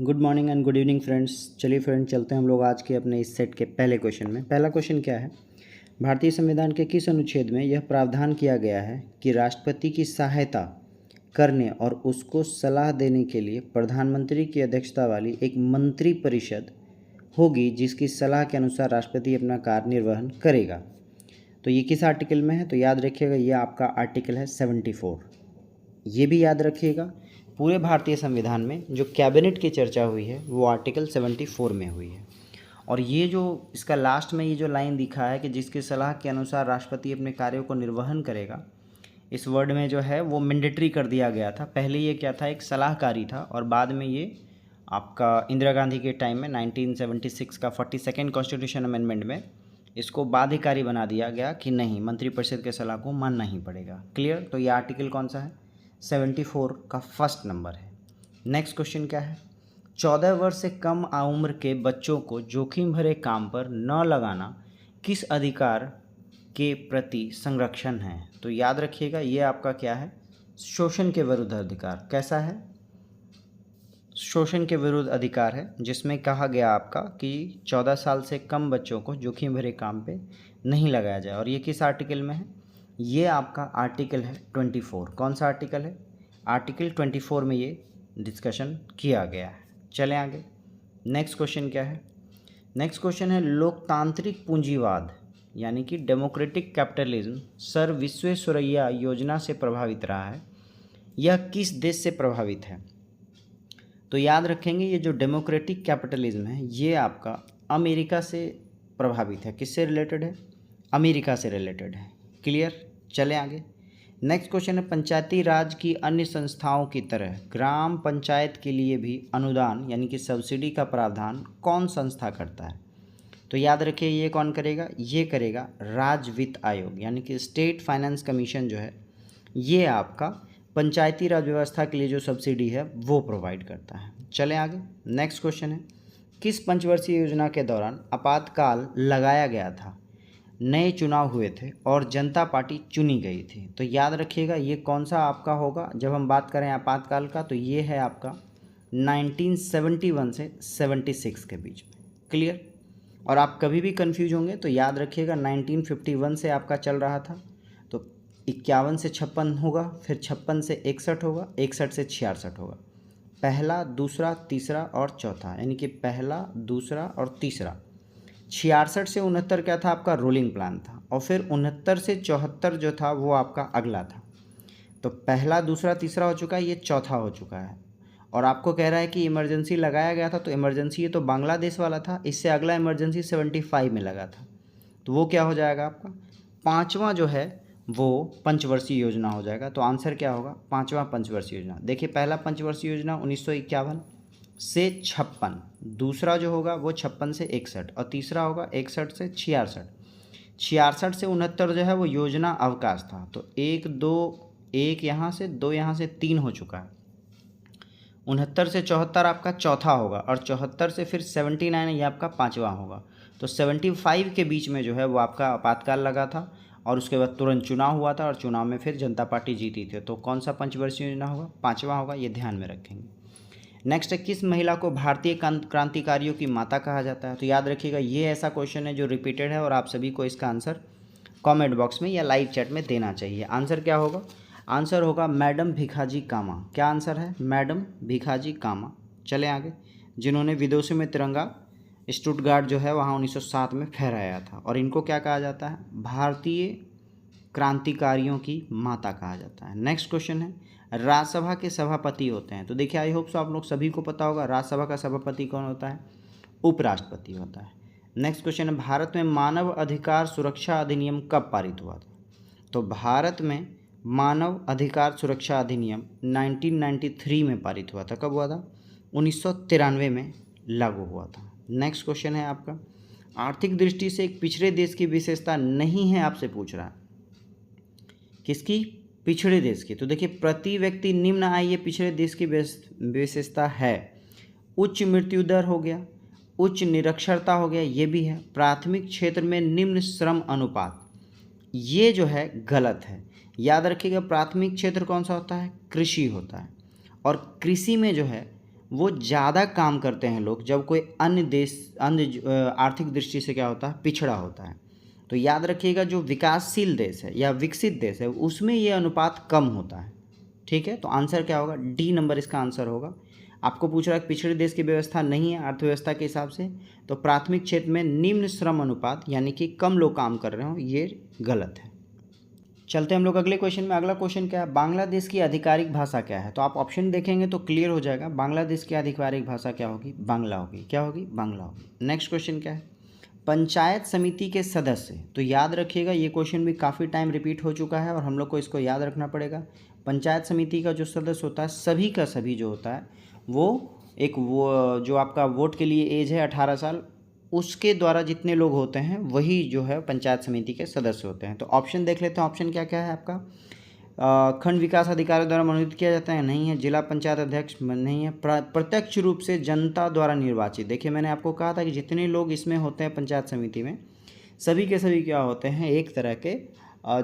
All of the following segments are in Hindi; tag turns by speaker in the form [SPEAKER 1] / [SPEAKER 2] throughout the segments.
[SPEAKER 1] Good morning and good evening friends. चलिए फ्रेंड्स, चलते हैं हम लोग आज के अपने इस सेट के पहले क्वेश्चन में। पहला क्वेश्चन क्या है? भारतीय संविधान के किस अनुच्छेद में यह प्रावधान किया गया है कि राष्ट्रपति की सहायता करने और उसको सलाह देने के लिए प्रधानमंत्री की अध्यक्षता वाली एक मंत्रिपरिषद होगी जिसकी सलाह के अनुसार राष्ट्रपति अपना कार्य निर्वहन करेगा? तो ये किस आर्टिकल में है? तो याद रखिएगा, ये आपका आर्टिकल है 74। ये भी याद रखिएगा, पूरे भारतीय संविधान में जो कैबिनेट की चर्चा हुई है वो आर्टिकल 74 में हुई है। और ये जो इसका लास्ट में ये जो लाइन दिखा है कि जिसकी सलाह के अनुसार राष्ट्रपति अपने कार्यों को निर्वहन करेगा, इस वर्ड में जो है वो मैंडेटरी कर दिया गया था। पहले ये क्या था, एक सलाहकारी था, और बाद में ये आपका इंदिरा गांधी के टाइम में 1976 का 42nd कॉन्स्टिट्यूशन अमेंडमेंट में इसको बाध्यकारी बना दिया गया कि नहीं, मंत्रिपरिषद के सलाह को मानना ही पड़ेगा। क्लियर? तो ये आर्टिकल कौन सा है? 74 का फर्स्ट नंबर है। नेक्स्ट क्वेश्चन क्या है? 14 वर्ष से कम उम्र के बच्चों को जोखिम भरे काम पर न लगाना किस अधिकार के प्रति संरक्षण है? तो याद रखिएगा, ये आपका क्या है? शोषण के विरुद्ध अधिकार। कैसा है? शोषण के विरुद्ध अधिकार है, जिसमें कहा गया आपका कि 14 साल से कम बच्चों को जोखिम भरे काम पे नहीं लगाया जाए। और ये किस आर्टिकल में है? ये आपका आर्टिकल है 24। कौन सा आर्टिकल है? आर्टिकल 24 में ये डिस्कशन किया गया है। चलें आगे। नेक्स्ट क्वेश्चन क्या है? नेक्स्ट क्वेश्चन है, लोकतांत्रिक पूंजीवाद यानी कि डेमोक्रेटिक कैपिटलिज्म सर विश्वेश्वरैया योजना से प्रभावित रहा है। यह किस देश से प्रभावित है? तो याद रखेंगे, ये जो डेमोक्रेटिक कैपिटलिज्म है ये आपका अमेरिका से प्रभावित है। किससे रिलेटेड है? अमेरिका से रिलेटेड है। क्लियर? चलें आगे। नेक्स्ट क्वेश्चन है, पंचायती राज की अन्य संस्थाओं की तरह ग्राम पंचायत के लिए भी अनुदान यानी कि सब्सिडी का प्रावधान कौन संस्था करता है? तो याद रखिए, ये कौन करेगा? ये करेगा राज्य वित्त आयोग यानी कि स्टेट फाइनेंस कमीशन जो है, ये आपका पंचायती राज व्यवस्था के लिए जो सब्सिडी है वो प्रोवाइड करता है। चलें आगे। नेक्स्ट क्वेश्चन है, किस पंचवर्षीय योजना के दौरान आपातकाल लगाया गया था, नए चुनाव हुए थे और जनता पार्टी चुनी गई थी? तो याद रखिएगा, ये कौन सा आपका होगा? जब हम बात करें आपातकाल का तो ये है आपका 1971 से 76 के बीच में। क्लियर? और आप कभी भी कंफ्यूज होंगे तो याद रखिएगा, 1951 से आपका चल रहा था, तो 51 से 56 होगा, फिर 56 से 61 होगा, 61 से 66 होगा। पहला, दूसरा, तीसरा और चौथा, यानी कि पहला, दूसरा और तीसरा। 66 से 69 क्या था? आपका रोलिंग प्लान था। और फिर 69 से 74 जो था वो आपका अगला था। तो पहला, दूसरा, तीसरा हो चुका है, ये चौथा हो चुका है। और आपको कह रहा है कि इमरजेंसी लगाया गया था, तो इमरजेंसी ये तो बांग्लादेश वाला था, इससे अगला इमरजेंसी 75 में लगा था, तो वो क्या हो जाएगा आपका? पाँचवा जो है वो पंचवर्षीय योजना हो जाएगा। तो आंसर क्या होगा? पाँचवा पंचवर्षीय योजना। देखिए, पहला पंचवर्षीय योजना 1951 से 56, दूसरा जो होगा वो 56 से 61 और तीसरा होगा 61 से 66। 66 से 69 जो है वो योजना अवकाश था, तो एक दो, एक यहाँ से, दो यहाँ से, तीन हो चुका है। 69 से 74 आपका चौथा होगा, और 74 से फिर 79 ये आपका पाँचवा होगा। तो 75 के बीच में जो है वो आपका आपातकाल लगा था, और उसके बाद तुरंत चुनाव हुआ था, और चुनाव में फिर जनता पार्टी जीती थी। तो कौन सा पंचवर्षीय योजना होगा? पाँचवा होगा, ये ध्यान में रखेंगे। नेक्स्ट है, किस महिला को भारतीय क्रांतिकारियों की माता कहा जाता है? तो याद रखिएगा, ये ऐसा क्वेश्चन है जो रिपीटेड है, और आप सभी को इसका आंसर कमेंट बॉक्स में या लाइव चैट में देना चाहिए। आंसर क्या होगा? आंसर होगा मैडम भिखाजी कामा। क्या आंसर है? मैडम भिखाजी कामा। चलें आगे। जिन्होंने विदेशों में तिरंगा स्टुटगार्ट जो है वहाँ 1907 में फहराया था, और इनको क्या कहा जाता है? भारतीय क्रांतिकारियों की माता कहा जाता है। नेक्स्ट क्वेश्चन है, राज्यसभा के सभापति होते हैं। तो देखिए, आई होप सो आप लोग सभी को पता होगा राज्यसभा का सभापति कौन होता है? उपराष्ट्रपति होता है। नेक्स्ट क्वेश्चन है, भारत में मानव अधिकार सुरक्षा अधिनियम कब पारित हुआ था? तो भारत में मानव अधिकार सुरक्षा अधिनियम 1993 में पारित हुआ था। कब हुआ था? 1993 में लागू हुआ था। नेक्स्ट क्वेश्चन है आपका, आर्थिक दृष्टि से एक पिछड़े देश की विशेषता नहीं है, आपसे पूछ रहा है। किसकी? पिछड़े देश की। तो देखिए, प्रति व्यक्ति निम्न आय ये पिछड़े देश की विशेषता है। उच्च मृत्यु दर हो गया, उच्च निरक्षरता हो गया, ये भी है। प्राथमिक क्षेत्र में निम्न श्रम अनुपात, ये जो है गलत है। याद रखिएगा, प्राथमिक क्षेत्र कौन सा होता है? कृषि होता है। और कृषि में जो है वो ज़्यादा काम करते हैं लोग जब कोई अन्य देश आर्थिक दृष्टि से क्या होता है, पिछड़ा होता है। तो याद रखिएगा, जो विकासशील देश है या विकसित देश है उसमें ये अनुपात कम होता है। ठीक है, तो आंसर क्या होगा, डी नंबर इसका आंसर होगा। आपको पूछ रहा है पिछड़े देश की व्यवस्था नहीं है अर्थव्यवस्था के हिसाब से, तो प्राथमिक क्षेत्र में निम्न श्रम अनुपात यानी कि कम लोग काम कर रहे हो, ये गलत है। चलते हम लोग अगले क्वेश्चन में। अगला क्वेश्चन क्या है, बांग्लादेश की आधिकारिक भाषा क्या है। तो आप ऑप्शन देखेंगे तो क्लियर हो जाएगा, बांग्लादेश की आधिकारिक भाषा क्या होगी, बांग्ला होगी। क्या होगी, बांग्ला होगी। नेक्स्ट क्वेश्चन क्या है, पंचायत समिति के सदस्य। तो याद रखिएगा, ये क्वेश्चन भी काफ़ी टाइम रिपीट हो चुका है और हम लोग को इसको याद रखना पड़ेगा। पंचायत समिति का जो सदस्य होता है, सभी का सभी जो होता है वो जो आपका वोट के लिए एज है 18 साल, उसके द्वारा जितने लोग होते हैं वही जो है पंचायत समिति के सदस्य होते हैं। तो ऑप्शन देख लेते हैं, ऑप्शन क्या क्या है आपका, खंड विकास अधिकारी द्वारा मनोनीत किया जाता है, नहीं है। जिला पंचायत अध्यक्ष नहीं है। प्रत्यक्ष रूप से जनता द्वारा निर्वाचित। देखिए मैंने आपको कहा था कि जितने लोग इसमें होते हैं पंचायत समिति में, सभी के सभी क्या होते हैं, एक तरह के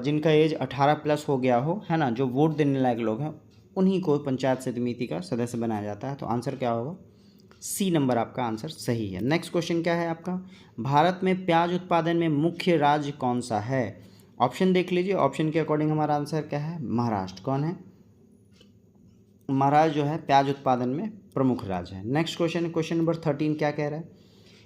[SPEAKER 1] जिनका एज 18 प्लस हो गया हो, है ना, जो वोट देने लायक लोग हैं, उन्हीं को पंचायत समिति का सदस्य बनाया जाता है। तो आंसर क्या होगा, सी नंबर आपका आंसर सही है। नेक्स्ट क्वेश्चन क्या है आपका, भारत में प्याज उत्पादन में मुख्य राज्य कौन सा है। ऑप्शन देख लीजिए, ऑप्शन के अकॉर्डिंग हमारा आंसर क्या है, महाराष्ट्र। कौन है, महाराष्ट्र जो है प्याज उत्पादन में प्रमुख राज्य है। नेक्स्ट क्वेश्चन, क्वेश्चन नंबर 13 क्या कह रहा है,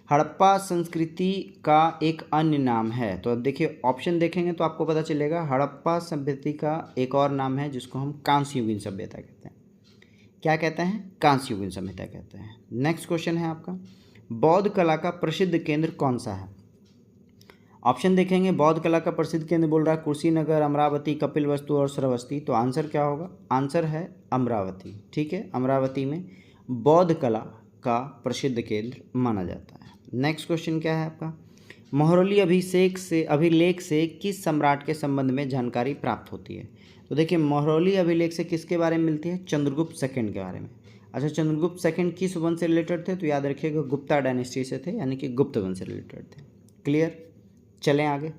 [SPEAKER 1] हड़प्पा संस्कृति का एक अन्य नाम है। तो अब देखिए ऑप्शन देखेंगे तो आपको पता चलेगा, हड़प्पा सभ्यता का एक और नाम है जिसको हम कांस्य युगीन सभ्यता कहते हैं। क्या कहते हैं, कांस्य युगीन सभ्यता कहते हैं। नेक्स्ट क्वेश्चन है आपका, बौद्ध कला का प्रसिद्ध केंद्र कौन सा है। ऑप्शन देखेंगे, बौद्ध कला का प्रसिद्ध केंद्र बोल रहा है कुशीनगर, अमरावती, कपिलवस्तु और श्रावस्ती। तो आंसर क्या होगा, आंसर है अमरावती। ठीक है, अमरावती में बौद्ध कला का प्रसिद्ध केंद्र माना जाता है। नेक्स्ट क्वेश्चन क्या है आपका, महरौली अभिलेख से किस सम्राट के संबंध में जानकारी प्राप्त होती है। तो देखिए महरौली अभिलेख से किसके बारे में मिलती है, चंद्रगुप्त सेकंड के बारे में। अच्छा, चंद्रगुप्त सेकंड किस वंश से रिलेटेड थे, तो याद रखिएगा गुप्ता डायनेस्टी से थे, यानी कि गुप्त वंश से रिलेटेड थे। क्लियर, चलें आगे।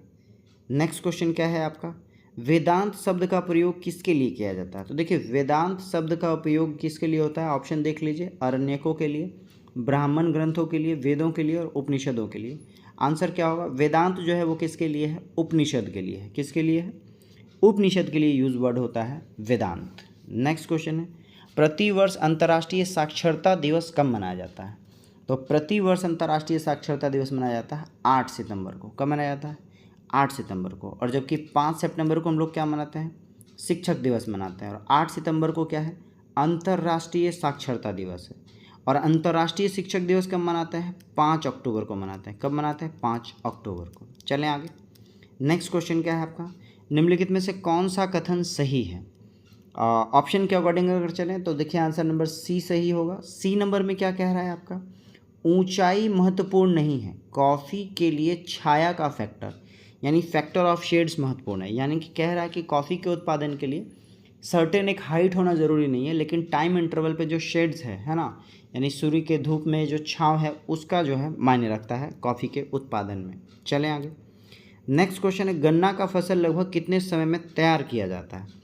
[SPEAKER 1] नेक्स्ट क्वेश्चन क्या है आपका, वेदांत शब्द का प्रयोग किसके लिए किया जाता है। तो देखिए वेदांत शब्द का उपयोग किसके लिए होता है, ऑप्शन देख लीजिए, अरण्यकों के लिए, ब्राह्मण ग्रंथों के लिए, वेदों के लिए और उपनिषदों के लिए। आंसर क्या होगा, वेदांत जो है वो किसके लिए है, उपनिषद के लिए है। किसके लिए है, उपनिषद के लिए यूज वर्ड होता है वेदांत। नेक्स्ट क्वेश्चन है, प्रतिवर्ष अंतर्राष्ट्रीय साक्षरता दिवस कब मनाया जाता है। तो प्रतिवर्ष अंतर्राष्ट्रीय साक्षरता दिवस मनाया जाता है 8 सितंबर को। कब मनाया जाता है, 8 सितंबर को। और जबकि 5 सितंबर को हम लोग क्या मनाते हैं, शिक्षक दिवस मनाते हैं। और 8 सितंबर को क्या है, अंतर्राष्ट्रीय साक्षरता दिवस है। और अंतर्राष्ट्रीय शिक्षक दिवस कब मनाते हैं, 5 अक्टूबर को मनाते हैं। कब मनाते हैं, 5 अक्टूबर को। चलें आगे। नेक्स्ट क्वेश्चन क्या है आपका, निम्नलिखित में से कौन सा कथन सही है। ऑप्शन के अकॉर्डिंग अगर चलें तो देखिए आंसर नंबर सी सही होगा। सी नंबर में क्या कह रहा है आपका, ऊंचाई महत्वपूर्ण नहीं है, कॉफ़ी के लिए छाया का फैक्टर यानी फैक्टर ऑफ शेड्स महत्वपूर्ण है। यानी कि कह रहा है कि कॉफ़ी के उत्पादन के लिए सर्टेन एक हाइट होना ज़रूरी नहीं है, लेकिन टाइम इंटरवल पे जो शेड्स है ना, यानी सूर्य के धूप में जो छाँव है उसका जो है मायने रखता है कॉफ़ी के उत्पादन में। चलें आगे। नेक्स्ट क्वेश्चन है, गन्ना का फसल लगभग कितने समय में तैयार किया जाता है।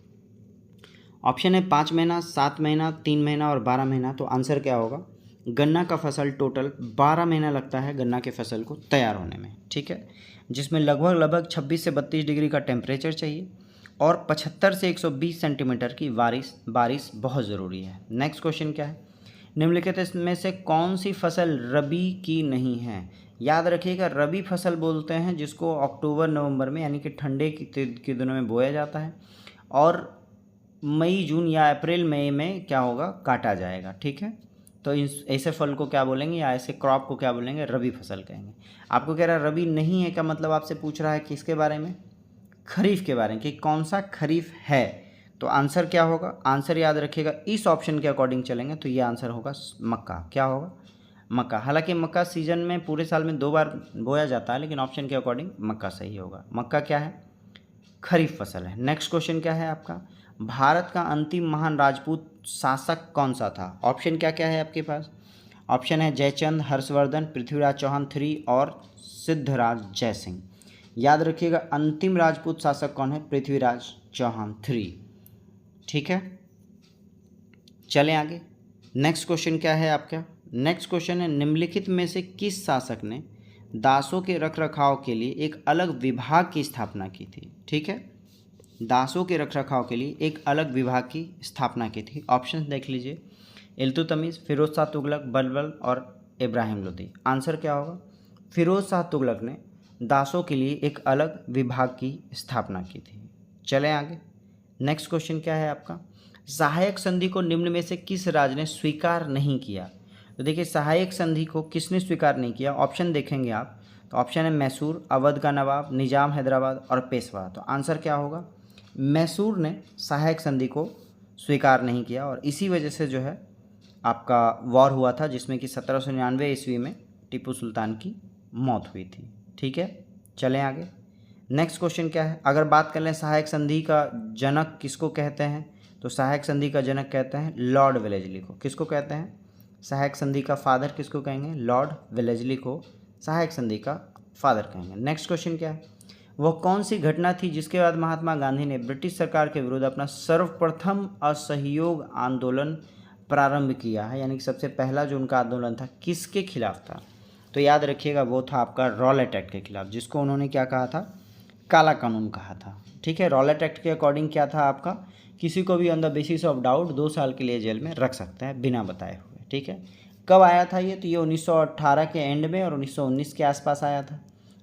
[SPEAKER 1] ऑप्शन है 5 महीना, 7 महीना, 3 महीना और 12 महीना। तो आंसर क्या होगा, गन्ना का फसल टोटल 12 महीना लगता है गन्ना के फसल को तैयार होने में। ठीक है, जिसमें लगभग 26 से 32 डिग्री का टेम्परेचर चाहिए और 75 से 120 सेंटीमीटर की बारिश बहुत ज़रूरी है। नेक्स्ट क्वेश्चन क्या है, निम्नलिखित में से कौन सी फसल रबी की नहीं है। याद रखिएगा, रबी फसल बोलते हैं जिसको अक्टूबर नवंबर में यानी कि ठंडे के दिनों में बोया जाता है और मई जून या अप्रैल मई में क्या होगा, काटा जाएगा। ठीक है, तो ऐसे फल को क्या बोलेंगे या ऐसे क्रॉप को क्या बोलेंगे, रबी फसल कहेंगे। आपको कह रहा है रबी नहीं है का मतलब आपसे पूछ रहा है किसके बारे में, खरीफ के बारे में, कि कौन सा खरीफ है। तो आंसर क्या होगा, आंसर याद रखिएगा, इस ऑप्शन के अकॉर्डिंग चलेंगे तो ये आंसर होगा मक्का। क्या होगा, मक्का। हालांकि मक्का सीजन में पूरे साल में 2 बार बोया जाता है, लेकिन ऑप्शन के अकॉर्डिंग मक्का सही होगा। मक्का क्या है, खरीफ फसल है। नेक्स्ट क्वेश्चन क्या है आपका, भारत का अंतिम महान राजपूत शासक कौन सा था। ऑप्शन क्या क्या है आपके पास, ऑप्शन है जयचंद, हर्षवर्धन, पृथ्वीराज चौहान 3 और सिद्धराज जयसिंह। याद रखिएगा अंतिम राजपूत शासक कौन है, पृथ्वीराज चौहान 3। ठीक है, चलें आगे। नेक्स्ट क्वेश्चन क्या है आपका? नेक्स्ट क्वेश्चन है, निम्नलिखित में से किस शासक ने दासों के रखरखाव के लिए एक अलग विभाग की स्थापना की थी? ठीक है, दासों के रखरखाव के लिए एक अलग विभाग की स्थापना की थी। ऑप्शन देख लीजिए, इल्तुतमिश, फिरोज शाह तुगलक, बलबल और इब्राहिम लोदी। आंसर क्या होगा? फिरोज शाह तुगलक ने दासों के लिए एक अलग विभाग की स्थापना की थी। चलें आगे। नेक्स्ट क्वेश्चन क्या है आपका? सहायक संधि को निम्न में से किस राज्य ने स्वीकार नहीं किया? तो देखिए, सहायक संधि को किसने स्वीकार नहीं किया? ऑप्शन देखेंगे आप तो ऑप्शन है मैसूर, अवध का नवाब, निजाम हैदराबाद और पेशवा। तो आंसर क्या होगा? मैसूर ने सहायक संधि को स्वीकार नहीं किया और इसी वजह से जो है आपका वॉर हुआ था, जिसमें कि 1799 ईस्वी में टीपू सुल्तान की मौत हुई थी। ठीक है, चलें आगे। नेक्स्ट क्वेश्चन क्या है? अगर बात कर लें सहायक संधि का जनक किसको कहते हैं, तो सहायक संधि का जनक कहते हैं लॉर्ड वेलेस्ली को। किसको कहते हैं? सहायक संधि का फादर किसको कहेंगे? लॉर्ड वेलेस्ली को सहायक संधि का फादर कहेंगे। नेक्स्ट क्वेश्चन क्या है? वह कौन सी घटना थी जिसके बाद महात्मा गांधी ने ब्रिटिश सरकार के विरुद्ध अपना सर्वप्रथम असहयोग आंदोलन प्रारंभ किया है? यानी कि सबसे पहला जो उनका आंदोलन था किसके खिलाफ था? तो याद रखिएगा, वो था आपका रॉलेट एक्ट के खिलाफ, जिसको उन्होंने क्या कहा था? काला कानून कहा था। ठीक है, रॉलेट एक्ट के अकॉर्डिंग क्या था आपका? किसी को भी on the basis of doubt 2 साल के लिए जेल में रख सकते हैं बिना बताए हुए। ठीक है, कब आया था ये? तो ये 1918 के एंड में और 1919 के आसपास आया था।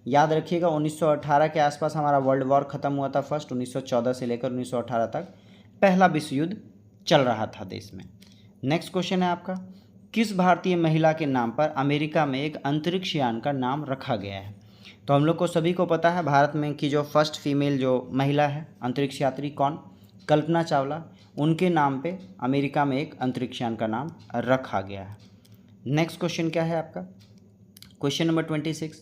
[SPEAKER 1] याद रखिएगा, 1918 के आसपास हमारा वर्ल्ड वॉर ख़त्म हुआ था फर्स्ट। 1914 से लेकर 1918 तक पहला विश्व युद्ध चल रहा था देश में। नेक्स्ट क्वेश्चन है आपका, किस भारतीय महिला के नाम पर अमेरिका में एक अंतरिक्ष यान का नाम रखा गया है? तो हम लोग को सभी को पता है भारत में कि जो फर्स्ट फीमेल जो महिला है अंतरिक्ष यात्री, कौन? कल्पना चावला। उनके नाम पे अमेरिका में एक अंतरिक्ष यान का नाम रखा गया है। नेक्स्ट क्वेश्चन क्या है आपका? क्वेश्चन नंबर 26,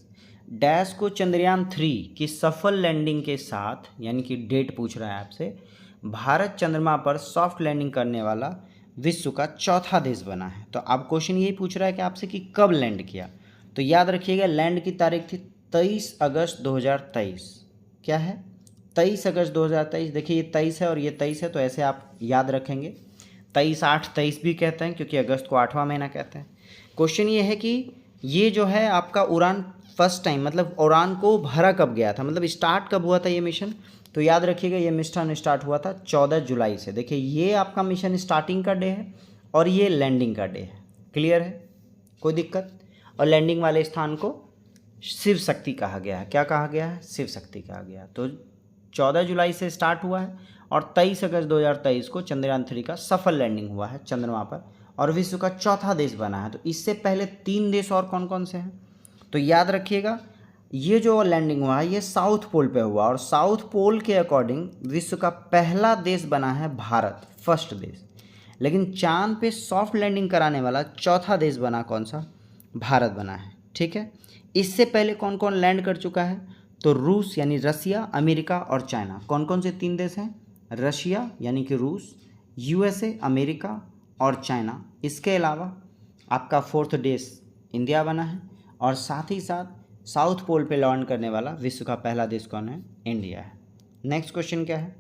[SPEAKER 1] डैश को चंद्रयान 3 की सफल लैंडिंग के साथ, यानी कि डेट पूछ रहा है आपसे, भारत चंद्रमा पर सॉफ्ट लैंडिंग करने वाला विश्व का चौथा देश बना है। तो अब क्वेश्चन यही पूछ रहा है कि आपसे कि कब लैंड किया। तो याद रखिएगा, लैंड की तारीख थी 23 अगस्त 2023। क्या है? 23 अगस्त 2023। देखिए, ये 23 है और ये 23 है, तो ऐसे आप याद रखेंगे। 23/8/23 भी कहते हैं, क्योंकि अगस्त को 8वां महीना कहते हैं। क्वेश्चन ये है कि ये जो है आपका उड़ान फर्स्ट टाइम, मतलब उड़ान को भरा कब गया था, मतलब स्टार्ट कब हुआ था ये मिशन? तो याद रखिएगा, ये मिशन स्टार्ट हुआ था 14 जुलाई से। देखिए, ये आपका मिशन स्टार्टिंग का डे है और ये लैंडिंग का डे है। क्लियर है? कोई दिक्कत? और लैंडिंग वाले स्थान को शिव शक्ति कहा गया है। क्या कहा गया है? शिव शक्ति कहा गया। तो 14 जुलाई से स्टार्ट हुआ है और 23 अगस्त 2023 को चंद्रयान 3 का सफल लैंडिंग हुआ है चंद्रमा पर और विश्व का चौथा देश बना है। तो इससे पहले 3 देश और कौन कौन से हैं? तो याद रखिएगा, ये जो लैंडिंग हुआ है ये साउथ पोल पे हुआ और साउथ पोल के अकॉर्डिंग विश्व का पहला देश बना है भारत, फर्स्ट देश। लेकिन चांद पे सॉफ्ट लैंडिंग कराने वाला चौथा देश बना कौन सा? भारत बना है। ठीक है, इससे पहले कौन कौन लैंड कर चुका है? तो रूस यानी रसिया, अमेरिका और चाइना। कौन कौन से 3 देश हैं? रशिया यानी कि रूस, यूएसए अमेरिका और चाइना। इसके अलावा आपका 4th देश इंडिया बना है और साथ ही साथ साउथ पोल पे लैंड करने वाला विश्व का पहला देश कौन है? इंडिया है। नेक्स्ट क्वेश्चन क्या है?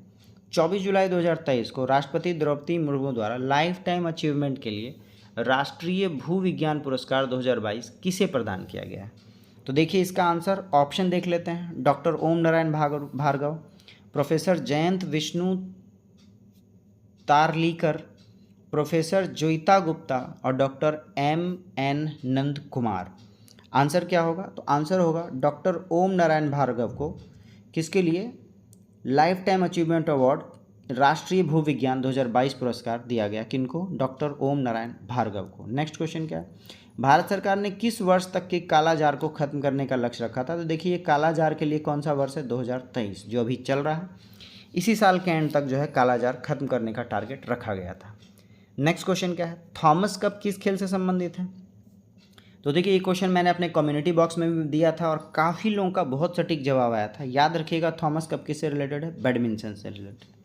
[SPEAKER 1] 24 जुलाई 2023 को राष्ट्रपति द्रौपदी मुर्मू द्वारा लाइफ टाइम अचीवमेंट के लिए राष्ट्रीय भू विज्ञान पुरस्कार 2022 किसे प्रदान किया गया है? तो देखिए, इसका आंसर ऑप्शन देख लेते हैं। डॉक्टर ओम नारायण भार्गव, प्रोफेसर जयंत विष्णु तारलीकर, प्रोफेसर जोइता गुप्ता और doctor M.N. Nand Kumar. Answer क्या होगा? तो आंसर होगा डॉक्टर ओम नारायण भार्गव को किसके लिए लाइफ टाइम अचीवमेंट अवार्ड राष्ट्रीय भू विज्ञान 2022 पुरस्कार दिया गया। किनको? डॉक्टर ओम नारायण भार्गव को। नेक्स्ट क्वेश्चन क्या है? भारत सरकार ने किस वर्ष तक के कालाजार को खत्म करने का लक्ष्य रखा था? तो देखिए, ये कालाजार के लिए कौन सा वर्ष है? 2023, जो अभी चल रहा है। इसी साल के एंड तक जो है कालाजार खत्म करने का टारगेट रखा गया था। नेक्स्ट क्वेश्चन क्या है? थॉमस कप किस खेल से संबंधित है? तो देखिए, ये क्वेश्चन मैंने अपने कम्युनिटी बॉक्स में भी दिया था और काफ़ी लोगों का बहुत सटीक जवाब आया था। याद रखिएगा, थॉमस कप किससे रिलेटेड है? बैडमिंटन से रिलेटेड।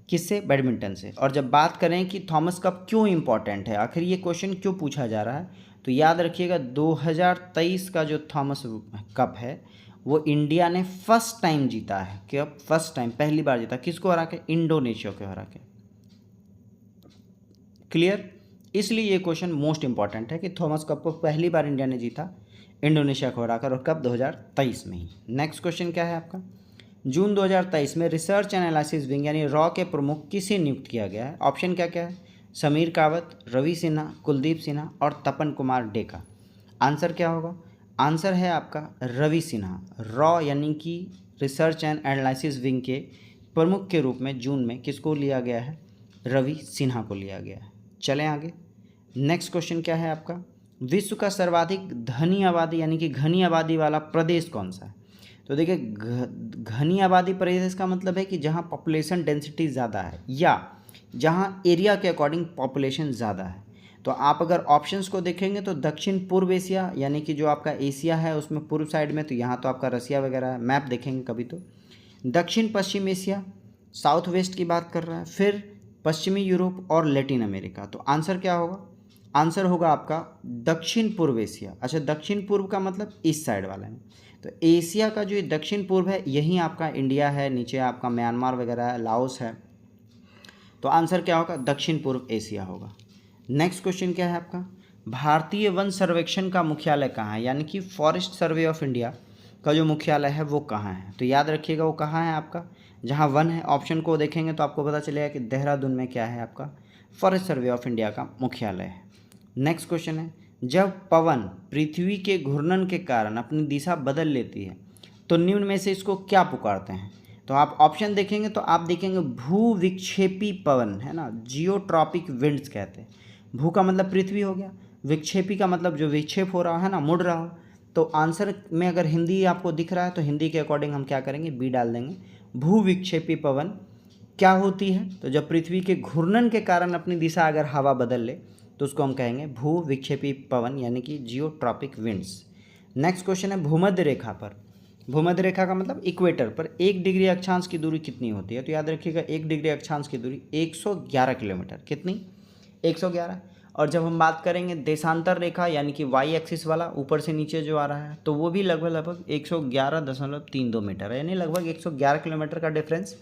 [SPEAKER 1] किससे? बैडमिंटन से। और जब बात करें कि थॉमस कप क्यों इंपॉर्टेंट है, आखिर ये क्वेश्चन क्यों पूछा जा रहा है, तो याद रखिएगा 2023 का जो थॉमस कप है वो इंडिया ने फर्स्ट टाइम जीता है। कब? फर्स्ट टाइम, पहली बार जीता। किसको हरा के? इंडोनेशिया को हरा के। क्लियर? इसलिए ये क्वेश्चन मोस्ट इंपॉर्टेंट है कि थॉमस कप को पहली बार इंडिया ने जीता इंडोनेशिया को हराकर, और कब? 2023 में ही। नेक्स्ट क्वेश्चन क्या है आपका? जून 2023 में रिसर्च एनालिसिस विंग यानी रॉ के प्रमुख किसे नियुक्त किया गया है? ऑप्शन क्या क्या है? समीर कावत, रवि सिन्हा, कुलदीप सिन्हा और तपन कुमार डेका। आंसर क्या होगा? आंसर है आपका रवि सिन्हा। रॉ यानी कि रिसर्च एंड एनालिसिस विंग के प्रमुख के रूप में जून में किसको लिया गया है? रवि सिन्हा को लिया गया है। चलें आगे। नेक्स्ट क्वेश्चन क्या है आपका? विश्व का सर्वाधिक धनी आबादी यानी कि घनी आबादी वाला प्रदेश कौन सा है? तो देखिए, घनी आबादी प्रदेश का मतलब है कि जहाँ पॉपुलेशन डेंसिटी ज़्यादा है या जहाँ एरिया के अकॉर्डिंग पॉपुलेशन ज़्यादा है। तो आप अगर ऑप्शंस को देखेंगे तो दक्षिण पूर्व एशिया यानी कि जो आपका एशिया है उसमें पूर्व साइड में, तो यहाँ तो आपका रसिया वगैरह है, मैप देखेंगे कभी तो। दक्षिण पश्चिम एशिया, साउथ वेस्ट की बात कर रहा है, फिर पश्चिमी यूरोप और लैटिन अमेरिका। तो आंसर क्या होगा? आंसर होगा आपका दक्षिण पूर्व एशिया। अच्छा, दक्षिण पूर्व का मतलब इस साइड वाला है। तो एशिया का जो दक्षिण पूर्व है यही आपका इंडिया है, नीचे आपका म्यांमार वगैरह है, लाओस है। तो आंसर क्या होगा? दक्षिण पूर्व एशिया होगा। नेक्स्ट क्वेश्चन क्या है आपका? भारतीय वन सर्वेक्षण का मुख्यालय कहाँ है? यानी कि फॉरेस्ट सर्वे ऑफ इंडिया का जो मुख्यालय है वो कहाँ है? तो याद रखिएगा वो कहाँ है आपका, जहाँ वन है। ऑप्शन को देखेंगे तो आपको पता चलेगा कि देहरादून में क्या है आपका, फॉरेस्ट सर्वे ऑफ इंडिया का मुख्यालय है। नेक्स्ट क्वेश्चन है, जब पवन पृथ्वी के घूर्णन के कारण अपनी दिशा बदल लेती है तो निम्न में से इसको क्या पुकारते हैं? तो आप ऑप्शन देखेंगे तो आप देखेंगे भू विक्षेपी पवन, है ना, जियोट्रॉपिक विंड्स कहते हैं। भू का मतलब पृथ्वी हो गया, विक्षेपी का मतलब जो विक्षेप हो रहा है ना, मुड़ रहा हो। तो आंसर में अगर हिंदी आपको दिख रहा है तो हिंदी के अकॉर्डिंग हम क्या करेंगे? बी डाल देंगे। भू विक्षेपी पवन क्या होती है? तो जब पृथ्वी के घूर्णन के कारण अपनी दिशा अगर हवा बदल ले तो उसको हम कहेंगे भू विक्षेपी पवन यानी कि जियोट्रॉपिक विंड्स। नेक्स्ट क्वेश्चन है, भूमध्य रेखा पर, भूमध्य रेखा का मतलब इक्वेटर पर 1 डिग्री अक्षांश की दूरी कितनी होती है? तो याद रखिएगा 1 डिग्री अक्षांश की दूरी 111 किलोमीटर। कितनी? 111। और जब हम बात करेंगे देशांतर रेखा यानी कि वाई एक्सिस वाला, ऊपर से नीचे जो आ रहा है, तो वो भी लगभग 111.32 मीटर है, यानी लगभग 111 किलोमीटर का डिफरेंस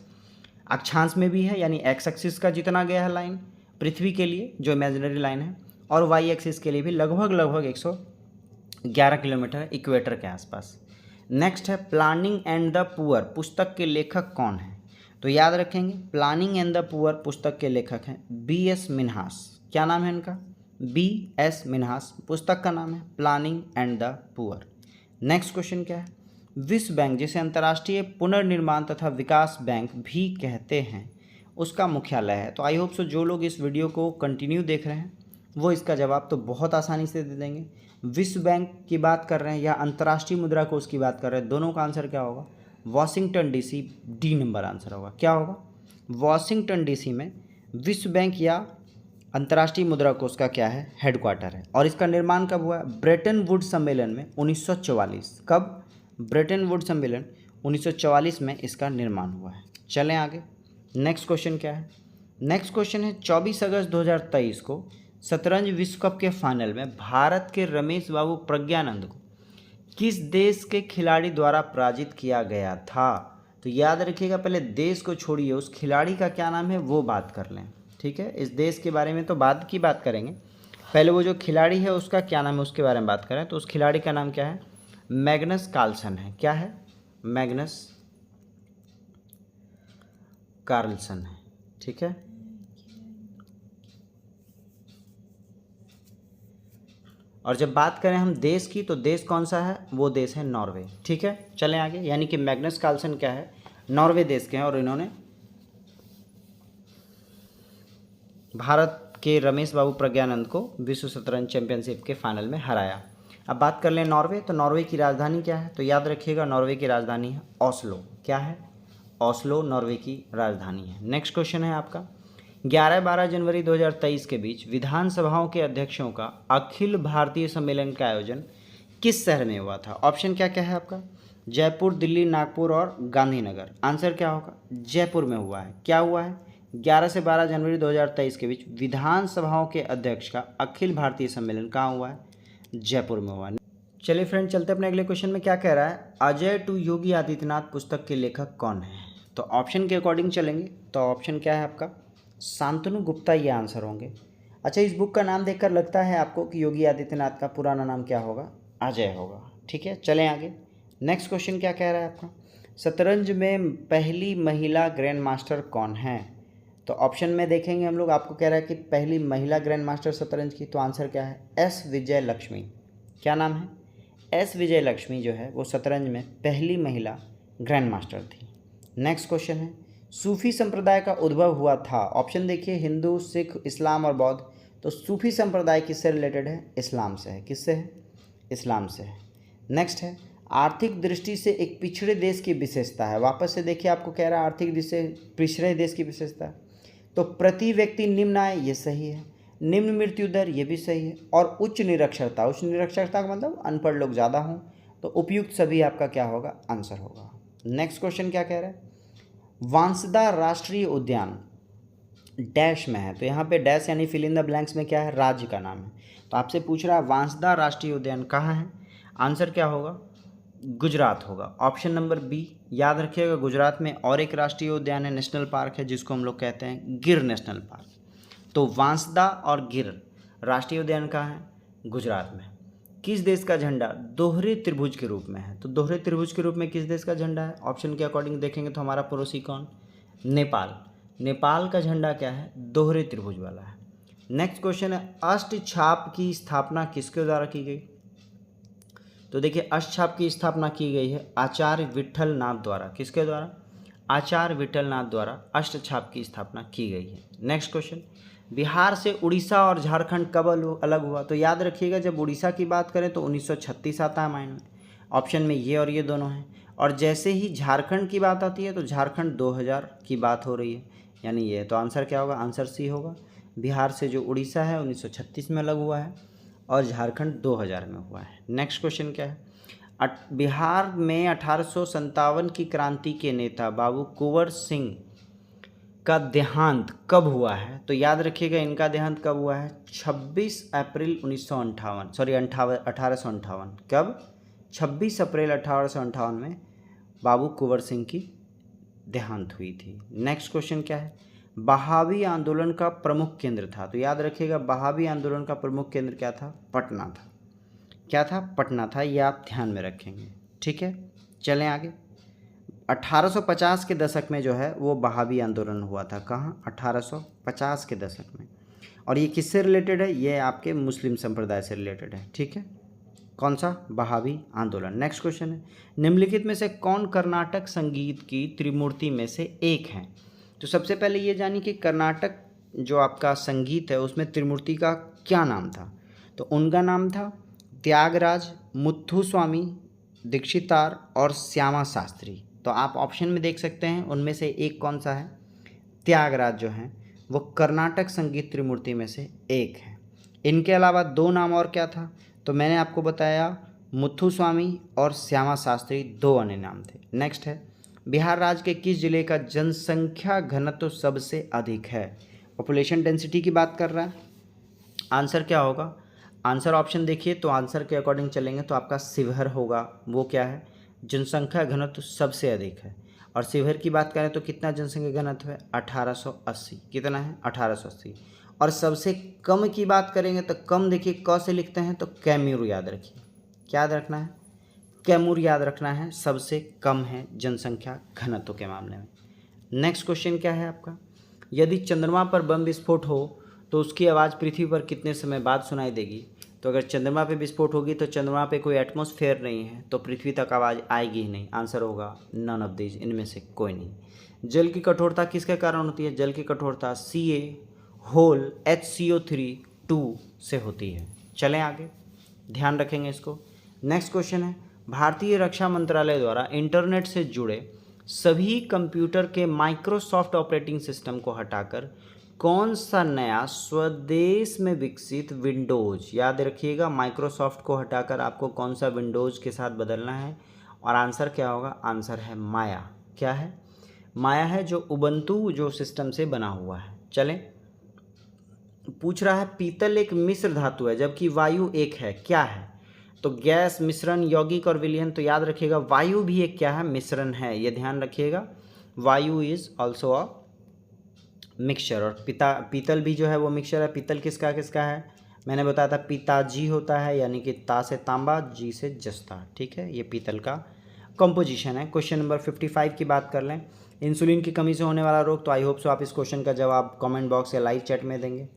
[SPEAKER 1] अक्षांश में भी है, यानी एक्स एक्सिस का जितना गया है लाइन पृथ्वी के लिए जो इमेजिनरी लाइन है, और वाई एक्सिस के लिए भी लगभग 111 किलोमीटर है इक्वेटर के आसपास। नेक्स्ट है, प्लानिंग एंड द पुअर पुस्तक के लेखक कौन है? तो याद रखेंगे प्लानिंग एंड द पुअर पुस्तक के लेखक हैं B.S. मिन्हास। क्या नाम है इनका? B.S. मिन्हास। पुस्तक का नाम है planning and the poor. Next question क्या है? विश्व बैंक, जिसे अंतर्राष्ट्रीय पुनर्निर्माण तथा विकास बैंक भी कहते हैं, उसका मुख्यालय है। तो आई होप सो जो लोग इस वीडियो को कंटिन्यू देख रहे हैं वो इसका जवाब तो बहुत आसानी से दे देंगे। विश्व बैंक की बात कर रहे हैं या अंतर्राष्ट्रीय मुद्रा कोष की बात कर रहे हैं, दोनों का आंसर क्या होगा? Washington DC. D number answer होगा। क्या होगा? वॉशिंगटन डीसी में विश्व बैंक या अंतर्राष्ट्रीय मुद्रा कोष का क्या है? हेडक्वार्टर है। और इसका निर्माण कब हुआ? ब्रेटन वुड्स सम्मेलन में 1944। कब? ब्रेटन वुड्स सम्मेलन 1944 में इसका निर्माण हुआ है। चलें आगे। नेक्स्ट क्वेश्चन क्या है? नेक्स्ट क्वेश्चन है, 24 अगस्त 2023 को शतरंज विश्व कप के फाइनल में भारत के रमेश बाबू प्रज्ञानंद को किस देश के खिलाड़ी द्वारा पराजित किया गया था? तो याद रखिएगा, पहले देश को छोड़िए, उस खिलाड़ी का क्या नाम है वो बात कर लें, ठीक है। इस देश के बारे में तो बाद की बात करेंगे, पहले वो जो खिलाड़ी है उसका क्या नाम है उसके बारे में बात करें। तो उस खिलाड़ी का नाम क्या है? मैग्नस कार्लसन है। क्या है? मैग्नस कार्लसन है, ठीक है। और जब बात करें हम देश की, तो देश कौन सा है? वो देश है नॉर्वे, ठीक है। चलें आगे। यानी कि मैग्नस कार्लसन क्या है? नॉर्वे देश के हैं और इन्होंने भारत के रमेश बाबू प्रज्ञानंद को विश्व शतरंज चैंपियनशिप के फाइनल में हराया। अब बात कर लें नॉर्वे, तो नॉर्वे की राजधानी क्या है? तो याद रखिएगा नॉर्वे की राजधानी है ऑस्लो। क्या है? ऑस्लो नॉर्वे की राजधानी है। नेक्स्ट क्वेश्चन है आपका, 11-12 जनवरी 2023 के बीच विधानसभाओं के अध्यक्षों का अखिल भारतीय सम्मेलन का आयोजन किस शहर में हुआ था? ऑप्शन क्या क्या है आपका? जयपुर, दिल्ली, नागपुर और गांधीनगर। आंसर क्या होगा? जयपुर में हुआ है। क्या हुआ है? 11 से 12 जनवरी 2023 के बीच विधानसभाओं के अध्यक्ष का अखिल भारतीय सम्मेलन कहाँ हुआ है? जयपुर में हुआ है। चलिए फ्रेंड, चलते अपने अगले क्वेश्चन में। क्या कह रहा है? अजय टू योगी आदित्यनाथ पुस्तक के लेखक कौन है? तो ऑप्शन के अकॉर्डिंग चलेंगे, तो ऑप्शन क्या है आपका? शांतनु गुप्ता ये आंसर होंगे। अच्छा, इस बुक का नाम देखकर लगता है आपको कि योगी आदित्यनाथ का पुराना नाम क्या होगा? अजय होगा। ठीक है, चलें आगे। नेक्स्ट क्वेश्चन क्या कह रहा है आपका? शतरंज में पहली महिला ग्रैंड मास्टर कौन है? तो ऑप्शन में देखेंगे हम लोग, आपको कह रहा है कि पहली महिला ग्रैंड मास्टर शतरंज की, तो आंसर क्या है? एस विजय लक्ष्मी। क्या नाम है? एस विजय लक्ष्मी जो है वो शतरंज में पहली महिला ग्रैंड मास्टर थी। नेक्स्ट क्वेश्चन है, सूफी संप्रदाय का उद्भव हुआ था। ऑप्शन देखिए, हिंदू, सिख, इस्लाम और बौद्ध। तो सूफी संप्रदाय किससे रिलेटेड है? इस्लाम से है। किससे है? इस्लाम से है। नेक्स्ट है, आर्थिक दृष्टि से एक पिछड़े देश की विशेषता है। वापस से देखिए, आपको कह रहा है आर्थिक दृष्टि से पिछड़े देश की विशेषता है। तो प्रति व्यक्ति निम्न आय, ये सही है। निम्न मृत्यु दर, ये भी सही है। और उच्च निरक्षरता, उच्च निरक्षरता का मतलब अनपढ़ लोग ज़्यादा हों। तो उपयुक्त सभी आपका क्या होगा? आंसर होगा। नेक्स्ट क्वेश्चन क्या कह रहा है? वांसदा राष्ट्रीय उद्यान डैश में है। तो यहाँ पे डैश यानी फिल इन द ब्लैंक्स में क्या है? राज्य का नाम है। तो आपसे पूछ रहा है वांसदा राष्ट्रीय उद्यान कहाँ है? आंसर क्या होगा? गुजरात होगा। Option number B. याद रखिएगा, गुजरात में और एक राष्ट्रीय उद्यान है, नेशनल पार्क है, जिसको हम लोग कहते हैं गिर नेशनल पार्क। तो वांसदा और गिर राष्ट्रीय उद्यान कहाँ है? गुजरात में। किस देश का झंडा दोहरे त्रिभुज के रूप में है? तो दोहरे त्रिभुज के रूप में किस देश का झंडा है? ऑप्शन के अकॉर्डिंग देखेंगे तो हमारा पड़ोसी कौन? नेपाल। नेपाल का झंडा क्या है? दोहरे त्रिभुज वाला है। नेक्स्ट क्वेश्चन है, अष्टछाप की स्थापना किसके द्वारा की गई? तो देखिए, अष्टछाप की स्थापना की गई है आचार्य विट्ठल नाथ द्वारा। किसके द्वारा? आचार्य विट्ठल नाथ द्वारा अष्टछाप की स्थापना की गई है। नेक्स्ट क्वेश्चन, बिहार से उड़ीसा और झारखंड कब अलग हुआ? तो याद रखिएगा, जब उड़ीसा की बात करें तो 1936 आता है माइंड में। ऑप्शन में ये और ये दोनों हैं। और जैसे ही झारखंड की बात आती है तो झारखंड 2000 की बात हो रही है, यानी ये। तो आंसर क्या होगा? आंसर सी होगा। बिहार से जो उड़ीसा है 1936 में अलग हुआ है और झारखंड 2000 में हुआ है। नेक्स्ट क्वेश्चन क्या है? बिहार में 1857 की क्रांति के नेता बाबू कुंवर सिंह का देहांत कब हुआ है? तो याद रखिएगा, इनका देहांत कब हुआ है? 26 अप्रैल 1958, सॉरी 1858। कब? 26 अप्रैल 1858 में बाबू कुंवर सिंह की देहांत हुई थी। नेक्स्ट क्वेश्चन क्या है? बहावी आंदोलन का प्रमुख केंद्र था। तो याद रखिएगा, बहावी आंदोलन का प्रमुख केंद्र क्या था? पटना था। क्या था? पटना था। ये आप ध्यान में रखेंगे। ठीक है, चलें आगे। 1850 के दशक में जो है वो बहावी आंदोलन हुआ था। कहाँ? 1850 के दशक में। और ये किससे रिलेटेड है? ये आपके मुस्लिम संप्रदाय से रिलेटेड है। ठीक है, कौन सा? बहावी आंदोलन। नेक्स्ट क्वेश्चन है, निम्नलिखित में से कौन कर्नाटक संगीत की त्रिमूर्ति में से एक है? तो सबसे पहले ये जानिए कि कर्नाटक जो आपका संगीत है उसमें त्रिमूर्ति का क्या नाम था? तो उनका नाम था त्यागराज, मुथुस्वामी दीक्षितार और श्यामा शास्त्री। तो आप ऑप्शन में देख सकते हैं, उनमें से एक कौन सा है? त्यागराज जो हैं वो कर्नाटक संगीत त्रिमूर्ति में से एक है। इनके अलावा दो नाम और क्या था? तो मैंने आपको बताया मुथुस्वामी और श्यामा शास्त्री, दो अन्य नाम थे। नेक्स्ट है, बिहार राज्य के किस जिले का जनसंख्या घनत्व सबसे अधिक है? पॉपुलेशन डेंसिटी की बात कर रहा है। आंसर क्या होगा? आंसर ऑप्शन देखिए, तो आंसर के अकॉर्डिंग चलेंगे तो आपका शिवहर होगा। वो क्या है? जनसंख्या घनत्व सबसे अधिक है। और शिवहर की बात करें तो कितना जनसंख्या घनत्व है? 1880। कितना है? 1880। और सबसे कम की बात करेंगे तो कम देखिए क से लिखते हैं तो कैमूर याद रखिए। क्या याद रखना है? कैमूर याद रखना है, सबसे कम है जनसंख्या घनत्व के मामले में। नेक्स्ट क्वेश्चन क्या है आपका? यदि चंद्रमा पर बम विस्फोट हो तो उसकी आवाज़ पृथ्वी पर कितने समय बाद सुनाई देगी? तो अगर चंद्रमा पे विस्फोट होगी तो चंद्रमा पे कोई एटमॉस्फेयर नहीं है तो पृथ्वी तक आवाज़ आएगी ही नहीं। आंसर होगा नन ऑफ दीज, इनमें से कोई नहीं। जल की कठोरता किसके कारण होती है? जल की कठोरता Ca होल HCO3 से होती है। चलें आगे, ध्यान रखेंगे इसको। नेक्स्ट क्वेश्चन है, भारतीय रक्षा मंत्रालय द्वारा इंटरनेट से जुड़े सभी कंप्यूटर के माइक्रोसॉफ्ट ऑपरेटिंग सिस्टम को हटाकर कौन सा नया स्वदेश में विकसित विंडोज़, याद रखिएगा माइक्रोसॉफ्ट को हटाकर आपको कौन सा विंडोज़ के साथ बदलना है? और आंसर क्या होगा? आंसर है माया। क्या है? माया है, जो उबंटू जो सिस्टम से बना हुआ है। चलें, पूछ रहा है पीतल एक मिश्र धातु है जबकि वायु एक है, क्या है? तो गैस, मिश्रण, यौगिक और विलयन। तो याद रखिएगा वायु भी एक क्या है? मिश्रण है। ये ध्यान रखिएगा, वायु इज ऑल्सो अ मिक्सचर, और पीतल भी जो है वो मिक्सचर है। पीतल किसका किसका है, मैंने बताया था पिताजी होता है, यानी कि ता से तांबा, जी से जस्ता, ठीक है, ये पीतल का कंपोजिशन है। क्वेश्चन नंबर 55 की बात कर लें, इंसुलिन की कमी से होने वाला रोग। तो आई होप सो आप इस क्वेश्चन का जवाब कमेंट बॉक्स या लाइव चैट में देंगे।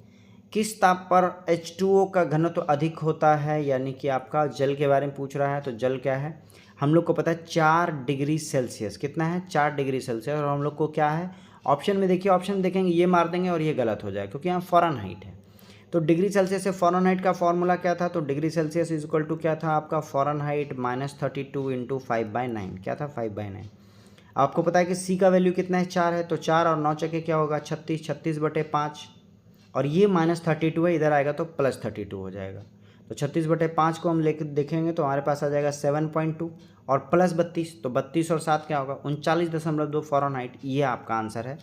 [SPEAKER 1] किस ताप पर H2O का घनत्व अधिक होता है, यानी कि आपका जल के बारे में पूछ रहा है। तो जल क्या है, हम लोग को पता है 4 डिग्री सेल्सियस, कितना है 4 डिग्री सेल्सियस। और हम लोग को क्या है ऑप्शन में, देखिए ऑप्शन देखेंगे ये मार देंगे और ये गलत हो जाए, क्योंकि यहाँ फ़ारेनहाइट है। तो डिग्री सेल्सियस से फ़ारेनहाइट का फॉर्मूला क्या था, तो degree Celsius is equal to क्या था आपका, फ़ारेनहाइट -32 इंटू 5/9, क्या था 5/9। आपको पता है कि सी का वैल्यू कितना है 4 है, तो 4 और 9 चके क्या होगा 36, 36/5, और ये -32 है, इधर आएगा तो +32 हो जाएगा। तो 36/5 को हम लेकर देखेंगे तो हमारे पास आ जाएगा 7.2 और +32, तो 32 और 7 क्या होगा 39.2 फ़ारेनहाइट, ये आपका आंसर है।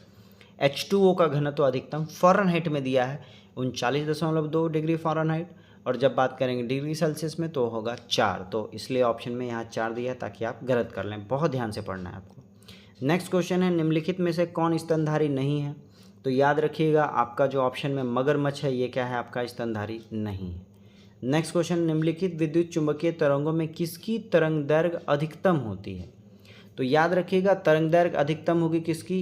[SPEAKER 1] H2O का घनत्व अधिकतम फ़ारेनहाइट में दिया है 39.2 डिग्री फ़ारेनहाइट, और जब बात करेंगे डिग्री सेल्सियस में तो होगा 4, तो इसलिए ऑप्शन में यहाँ 4 दिया है ताकि आप गलत कर लें। बहुत ध्यान से पढ़ना है आपको। नेक्स्ट क्वेश्चन है, निम्नलिखित में से कौन स्तनधारी नहीं है। तो याद रखिएगा आपका जो ऑप्शन में मगरमच्छ है ये क्या है आपका स्तनधारी नहीं है। नेक्स्ट क्वेश्चन, निम्नलिखित विद्युत चुंबकीय तरंगों में किसकी तरंग दैर्घ्य अधिकतम होती है। तो याद रखिएगा तरंग दैर्घ्य अधिकतम होगी किसकी,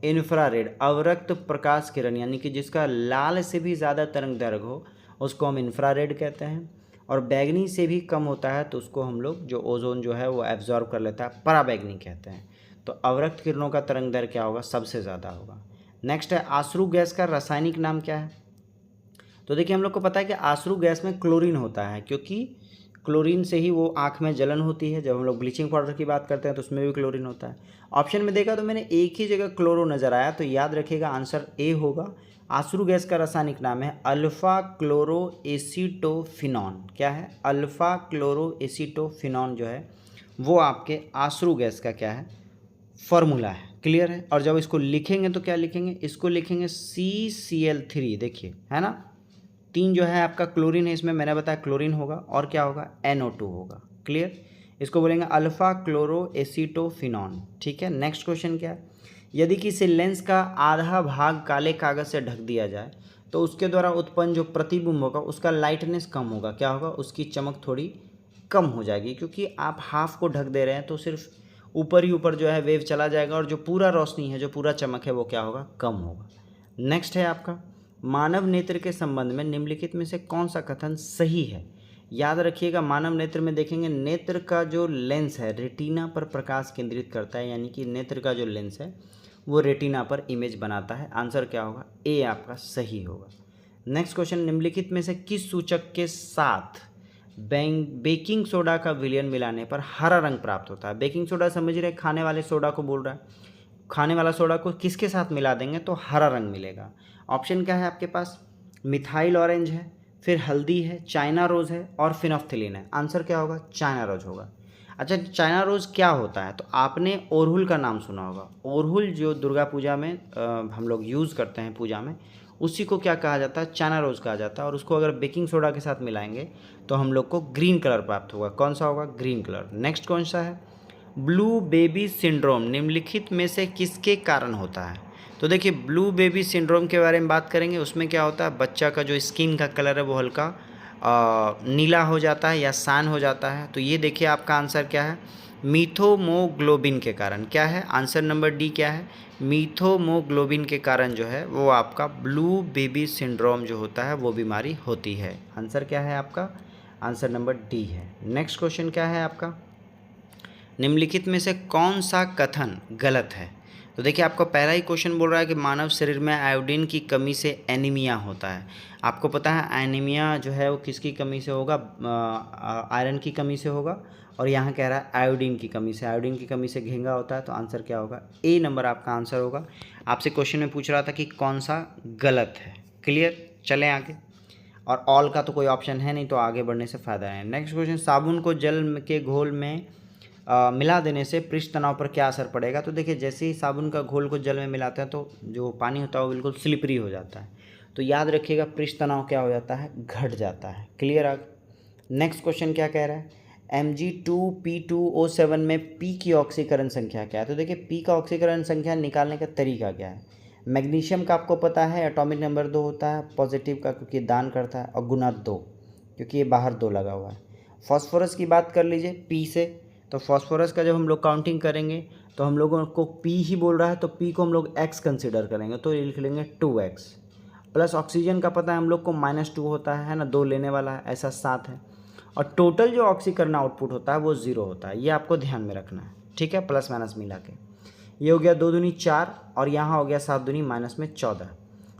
[SPEAKER 1] इंफ्रारेड, अवरक्त प्रकाश किरण, यानी कि जिसका लाल से भी ज़्यादा तरंग दैर्घ्य हो उसको हम इंफ्रारेड कहते हैं, और बैगनी से भी कम होता है तो उसको हम लोग जो ओजोन जो है वो एब्जॉर्ब कर लेता है पराबैगनी कहते हैं। तो अवरक्त किरणों का तरंग दैर्घ्य क्या होगा, सबसे ज़्यादा होगा। नेक्स्ट है, आश्रु गैस का रासायनिक नाम क्या है। तो देखिए हम लोग को पता है कि आश्रु गैस में क्लोरीन होता है, क्योंकि क्लोरीन से ही वो आँख में जलन होती है। जब हम लोग ब्लीचिंग पाउडर की बात करते हैं तो उसमें भी क्लोरीन होता है। ऑप्शन में देखा तो मैंने एक ही जगह क्लोरो नज़र आया, तो याद रखिएगा आंसर ए होगा। आश्रु गैस का रासायनिक नाम है अल्फ़ा क्लोरो एसीटोफिनॉन। क्या है, अल्फ़ा क्लोरो एसीटोफिनॉन जो है वो आपके आश्रु गैस का क्या है फॉर्मूला है। क्लियर है। और जब इसको लिखेंगे तो क्या लिखेंगे, इसको लिखेंगे CCl3, देखिए है ना, 3 जो है आपका क्लोरीन है इसमें, मैंने बताया क्लोरीन होगा और क्या होगा NO2 होगा। क्लियर, इसको बोलेंगे अल्फ़ा क्लोरो एसीटोफिनॉन। ठीक है। नेक्स्ट क्वेश्चन क्या है, यदि किसी लेंस का आधा भाग काले कागज़ से ढक दिया जाए तो उसके द्वारा उत्पन्न जो प्रतिबिंब होगा उसका लाइटनेस कम होगा, क्या होगा, उसकी चमक थोड़ी कम हो जाएगी, क्योंकि आप हाफ को ढक दे रहे हैं तो सिर्फ ऊपर ही ऊपर जो है वेव चला जाएगा और जो पूरा रोशनी है, जो पूरा चमक है वो क्या होगा, कम होगा। नेक्स्ट है आपका, मानव नेत्र के संबंध में निम्नलिखित में से कौन सा कथन सही है। याद रखिएगा मानव नेत्र में देखेंगे नेत्र का जो लेंस है रेटिना पर प्रकाश केंद्रित करता है, यानी कि नेत्र का जो लेंस है वो रेटिना पर इमेज बनाता है। आंसर क्या होगा, ए आपका सही होगा। नेक्स्ट क्वेश्चन, निम्नलिखित में से किस सूचक के साथ बेकिंग सोडा का विलयन मिलाने पर हरा रंग प्राप्त होता है। बेकिंग सोडा समझ रहे, खाने वाले सोडा को बोल रहा है, खाने वाला सोडा को किसके साथ मिला देंगे तो हरा रंग मिलेगा। ऑप्शन क्या है आपके पास, मिथाइल ऑरेंज है, फिर हल्दी है, चाइना रोज़ है और फिनोफ्थिलीन है। आंसर क्या होगा, चाइना रोज होगा। अच्छा, चाइना रोज़ क्या होता है, तो आपने ओरहुल का नाम सुना होगा। ओरहुल जो दुर्गा पूजा में हम लोग यूज़ करते हैं पूजा में, उसी को क्या कहा जाता है, चाइना रोज़ कहा जाता है। और उसको अगर बेकिंग सोडा के साथ मिलाएंगे तो हम लोग को ग्रीन कलर प्राप्त होगा। कौन सा होगा, ग्रीन कलर। नेक्स्ट कौन सा है, ब्लू बेबी सिंड्रोम निम्नलिखित में से किसके कारण होता है। तो देखिए ब्लू बेबी सिंड्रोम के बारे में बात करेंगे, उसमें क्या होता है, बच्चा का जो स्किन का कलर है वो हल्का नीला हो जाता है या सान हो जाता है। तो ये देखिए आपका आंसर क्या है, मीथोमोग्लोबिन के कारण। क्या है, आंसर नंबर डी क्या है, मीथोमोग्लोबिन के कारण जो है वो आपका ब्लू बेबी सिंड्रोम जो होता है वो बीमारी होती है। आंसर क्या है आपका, आंसर नंबर डी है। नेक्स्ट क्वेश्चन क्या है आपका, निम्नलिखित में से कौन सा कथन गलत है। तो देखिए आपको पहला ही क्वेश्चन बोल रहा है कि मानव शरीर में आयोडीन की कमी से एनीमिया होता है। आपको पता है एनीमिया जो है वो किसकी कमी से होगा, आयरन की कमी से होगा। और यहाँ कह रहा है आयोडीन की कमी से, आयोडीन की कमी से घेंगा होता है। तो आंसर क्या होगा, ए नंबर आपका आंसर होगा। आपसे क्वेश्चन में पूछ रहा था कि कौन सा गलत है। क्लियर, चलें आगे। और ऑल का तो कोई ऑप्शन है नहीं, तो आगे बढ़ने से फ़ायदा है। नेक्स्ट क्वेश्चन, साबुन को जल के घोल में मिला देने से पृष्ठ तनाव पर क्या असर पड़ेगा। तो देखिए जैसे ही साबुन का घोल को जल में मिलाते हैं तो जो पानी होता है वो बिल्कुल स्लिपरी हो जाता है। तो याद रखिएगा पृष्ठ तनाव क्या हो जाता है, घट जाता है। क्लियर। नेक्स्ट क्वेश्चन क्या कह रहा है, Mg2P2O7 में P की ऑक्सीकरण संख्या क्या है। तो देखिए P का ऑक्सीकरण संख्या निकालने का तरीका क्या है, मैग्नीशियम का आपको पता है एटॉमिक नंबर 2 होता है, पॉजिटिव का क्योंकि दान करता है, और गुना 2 क्योंकि ये बाहर 2 लगा हुआ है। फॉस्फोरस की बात कर लीजिए पी से, तो फॉस्फोरस का जब हम लोग काउंटिंग करेंगे तो हम लोगों को पी ही बोल रहा है तो पी को हम लोग एक्स कंसिडर करेंगे, तो ये लिख लेंगे 2x। प्लस ऑक्सीजन का पता है हम लोग को -2 होता है ना, 2 लेने वाला है, ऐसा 7 है। और टोटल जो ऑक्सीकरण आउटपुट होता है वो 0 होता है, ये आपको ध्यान में रखना है, ठीक है, प्लस माइनस मिला के। ये हो गया 2 दूनी 4 और यहाँ हो गया 7 दूनी -14,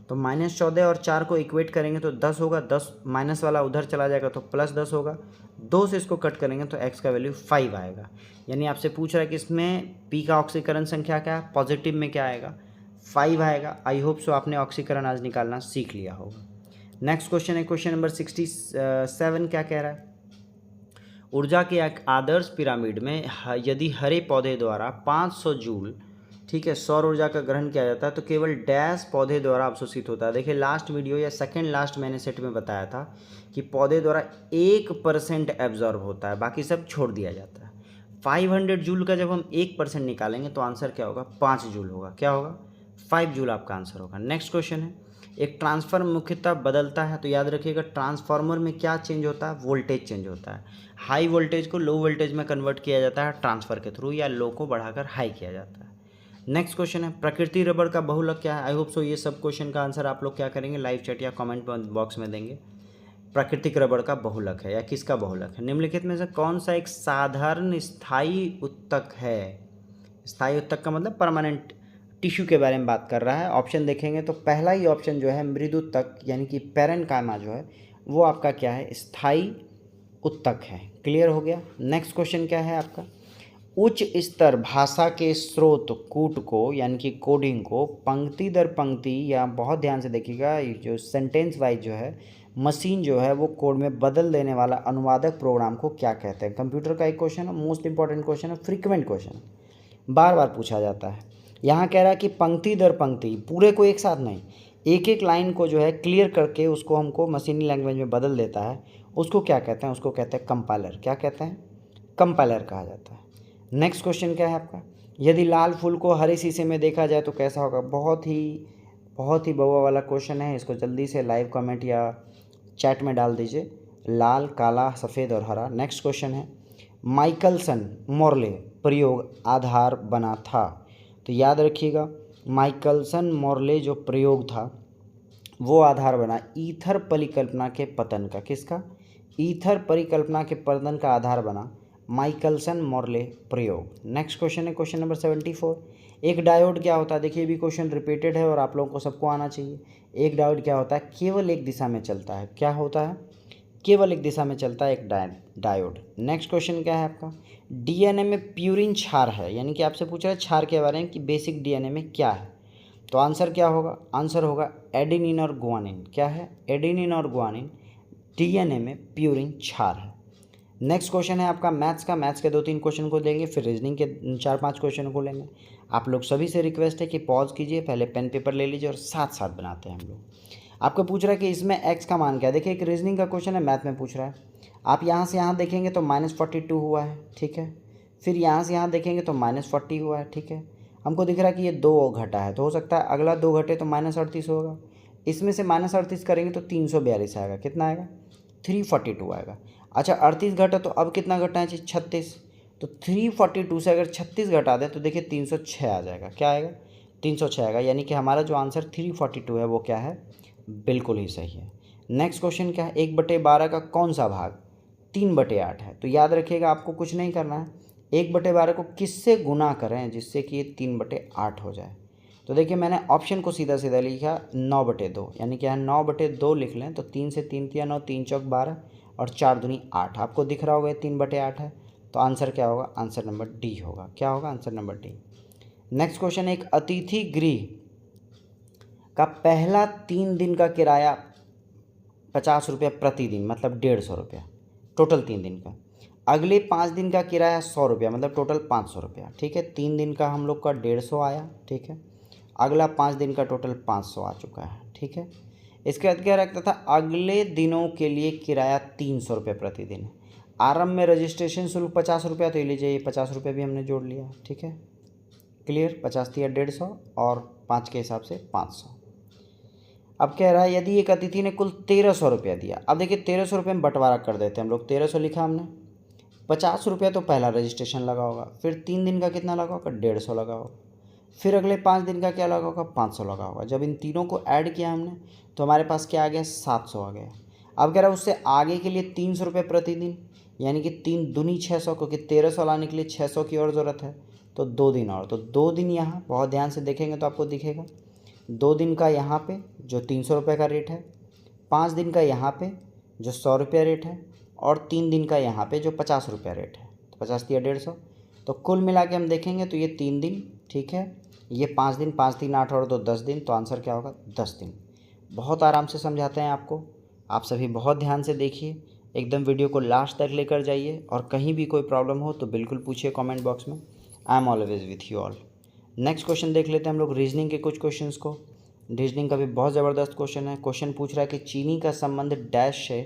[SPEAKER 1] तो -14 और 4 को इक्वेट करेंगे तो 10 होगा, 10 माइनस वाला उधर चला जाएगा तो +10 होगा, 2 से इसको कट करेंगे तो x का वैल्यू 5 आएगा। यानी आपसे पूछ रहा है कि इसमें p का ऑक्सीकरण संख्या क्या है, पॉजिटिव में क्या आएगा, 5 आएगा। आई होप सो आपने ऑक्सीकरण आज निकालना सीख लिया होगा। नेक्स्ट क्वेश्चन है क्वेश्चन नंबर 67, क्या कह रहा है, ऊर्जा के एक आदर्श पिरामिड में यदि हरे पौधे द्वारा 500 जूल, ठीक है, सौर ऊर्जा का ग्रहण किया जाता है तो केवल डैश पौधे द्वारा अवशोषित होता है। देखिए लास्ट वीडियो या सेकंड लास्ट मैंने सेट में बताया था कि पौधे द्वारा 1% एब्जॉर्ब होता है, बाकी सब छोड़ दिया जाता है। 500 जूल का जब हम 1% निकालेंगे तो आंसर क्या होगा, 5 जूल होगा। क्या होगा, 5 जूल आपका आंसर होगा। नेक्स्ट क्वेश्चन है, एक ट्रांसफार्मर मुख्यतः बदलता है, तो याद रखिएगा ट्रांसफार्मर में क्या चेंज होता है, वोल्टेज चेंज होता है। हाई वोल्टेज को लो वोल्टेज में कन्वर्ट किया जाता है ट्रांसफर के थ्रू, या लो को बढ़ाकर हाई किया जाता है। नेक्स्ट क्वेश्चन है, प्रकृति रबड़ का बहुलक क्या है। आई होप सो ये सब क्वेश्चन का आंसर आप लोग क्या करेंगे, लाइव चैट या कमेंट बॉक्स में देंगे। प्राकृतिक रबड़ का बहुलक है या किसका बहुलक है, निम्नलिखित में से कौन सा एक साधारण स्थायी उत्तक है। स्थायी उत्तक का मतलब परमानेंट टिश्यू के बारे में बात कर रहा है। ऑप्शन देखेंगे तो पहला ही ऑप्शन जो है मृदुत्तक यानी कि पैरेन्काइमा जो है वो आपका क्या है, स्थायी उत्तक है। क्लियर हो गया। नेक्स्ट क्वेश्चन क्या है आपका, उच्च स्तर भाषा के स्रोत कूट को यानी कि कोडिंग को पंक्ति दर पंक्ति या बहुत ध्यान से देखिएगा जो सेंटेंस वाइज जो है मशीन जो है वो कोड में बदल देने वाला अनुवादक प्रोग्राम को क्या कहते हैं। कंप्यूटर का एक क्वेश्चन है, मोस्ट इंपॉर्टेंट क्वेश्चन है, फ्रीक्वेंट क्वेश्चन, बार बार पूछा जाता है। यहाँ कह रहा है कि पंक्ति दर पंक्ति, पूरे को एक साथ नहीं, एक एक लाइन को जो है क्लियर करके उसको हमको मशीनी लैंग्वेज में बदल देता है, उसको क्या कहते हैं, उसको कहते हैं कंपाइलर। क्या कहते हैं, कंपाइलर कहा जाता है। नेक्स्ट क्वेश्चन क्या है आपका, यदि लाल फूल को हरे शीशे में देखा जाए तो कैसा होगा। बहुत ही बउआ वाला क्वेश्चन है, इसको जल्दी से लाइव कमेंट या चैट में डाल दीजिए, लाल काला सफ़ेद और हरा। नेक्स्ट क्वेश्चन है, माइकलसन मोर्ले प्रयोग आधार बना था, तो याद रखिएगा माइकलसन मोर्ले जो प्रयोग था वो आधार बना ईथर परिकल्पना के पतन का। किसका, ईथर परिकल्पना के पतन का आधार बना माइकलसन मोर्ले प्रयोग। नेक्स्ट क्वेश्चन है क्वेश्चन नंबर 74, एक डायोड क्या होता है। देखिए भी क्वेश्चन रिपीटेड है और आप लोगों को सबको आना चाहिए। एक डायोड क्या होता है, केवल एक दिशा में चलता है। क्या होता है, केवल एक दिशा में चलता है एक डायोड। नेक्स्ट क्वेश्चन क्या है आपका, डीएनए में प्यूरिन क्षार है, यानी कि आपसे पूछ रहा है क्षार के बारे में कि बेसिक डीएनए में क्या है, तो आंसर क्या होगा, आंसर होगा एडेनिन और गुआनिन। क्या है, एडेनिन और गुआनिन डीएनए में प्यूरिन क्षार है। नेक्स्ट क्वेश्चन है आपका मैथ्स का, मैथ्स के 2-3 क्वेश्चन को देंगे, फिर रीजनिंग के 4-5 क्वेश्चन को लेंगे। आप लोग सभी से रिक्वेस्ट है कि पॉज कीजिए, पहले पेन पेपर ले लीजिए और साथ साथ बनाते हैं हम लोग। आपको पूछ रहा है कि इसमें x का मान क्या है। देखिए एक रीजनिंग का क्वेश्चन है, मैथ में पूछ रहा है। आप यहाँ से यहाँ देखेंगे तो -42 हुआ है, ठीक है, फिर यहाँ से यहाँ देखेंगे तो -40 हुआ है, ठीक है। हमको दिख रहा है कि ये 2 घटा है, तो हो सकता है अगला 2 घटे तो -38 होगा। इसमें से -38 करेंगे तो 342 आएगा, कितना आएगा, 342 आएगा। अच्छा 38 घटा तो अब कितना घटा है, 36, तो 342 से अगर 36 घटा दें तो देखिए 306 आ जाएगा। क्या आएगा, 306 आएगा, यानी कि हमारा जो आंसर 342 है वो क्या है, बिल्कुल ही सही है। नेक्स्ट क्वेश्चन क्या है, 1/12 का कौन सा भाग 3/8 है, तो याद रखिएगा आपको कुछ नहीं करना है, 1/12 को किससे गुना करें जिससे कि ये 3/8 हो जाए। तो देखिए मैंने ऑप्शन को सीधा सीधा लिखा 9/2, यानी कि यहाँ 9/2 लिख लें तो 3 से 3 तिया 9, 3 चौक 12 और 4 दूनी 8। आपको दिख रहा होगा 3/8 है, तो आंसर क्या होगा, आंसर नंबर डी होगा। क्या होगा, answer number D. Next question, एक अतिथि गृह का पहला 3 दिन का किराया 50 रुपये प्रतिदिन, मतलब 150 रुपया टोटल 3 दिन का। अगले 5 दिन का किराया 100 रुपया, मतलब टोटल 500 रुपया, ठीक है। 3 दिन का हम लोग का 150 आया, ठीक है। अगला 5 दिन का टोटल 500 आ चुका है, ठीक है। इसके बाद क्या रखता था, अगले दिनों के लिए किराया 300 रुपये प्रतिदिन। आरंभ में रजिस्ट्रेशन शुल्क 50 रुपया, तो ये लीजिए ये 50 रुपये भी हमने जोड़ लिया, ठीक है। क्लियर, 50 तिया 150 और 5 के हिसाब से 500। अब कह रहा है यदि एक अतिथि ने कुल 1300 रुपया दिया। अब देखिए 1300 रुपये में बंटवारा कर देते हैं हम लोग। 1300 लिखा हमने, 50 रुपया तो पहला रजिस्ट्रेशन लगा होगा, फिर 3 दिन का कितना लगा होगा, 150 लगा होगा, फिर अगले 5 दिन का क्या लगा होगा, 500 लगा होगा। जब इन तीनों को ऐड किया हमने तो हमारे पास क्या आ गया, 700 आ गया। अब कह रहा है उससे आगे के लिए 300 रुपये प्रतिदिन, यानी कि 3 दूनी 600, क्योंकि 1300 लाने के लिए 600 की और ज़रूरत है, तो 2 दिन और। तो 2 दिन यहाँ बहुत ध्यान से देखेंगे तो आपको दिखेगा 2 दिन का यहाँ पे जो 300 रुपये का रेट है, 5 दिन का यहाँ पे जो 100 रुपया रेट है, और 3 दिन का यहाँ पे जो 50 रुपया रेट है। तो 50 दिया 150, तो कुल मिला के हम देखेंगे तो ये 3 दिन, ठीक है, ये 5 दिन, 5 3 8 और 2 10 दिन, तो आंसर क्या होगा, 10 दिन। बहुत आराम से समझाते हैं आपको, आप सभी बहुत ध्यान से देखिए, एकदम वीडियो को लास्ट तक लेकर जाइए, और कहीं भी कोई प्रॉब्लम हो तो बिल्कुल पूछिए कमेंट बॉक्स में। I am always with you all. Next question देख लेते हैं हम लोग रीजनिंग के कुछ क्वेश्चंस को। रीजनिंग का भी बहुत ज़बरदस्त क्वेश्चन है। क्वेश्चन पूछ रहा है कि चीनी का संबंध डैश से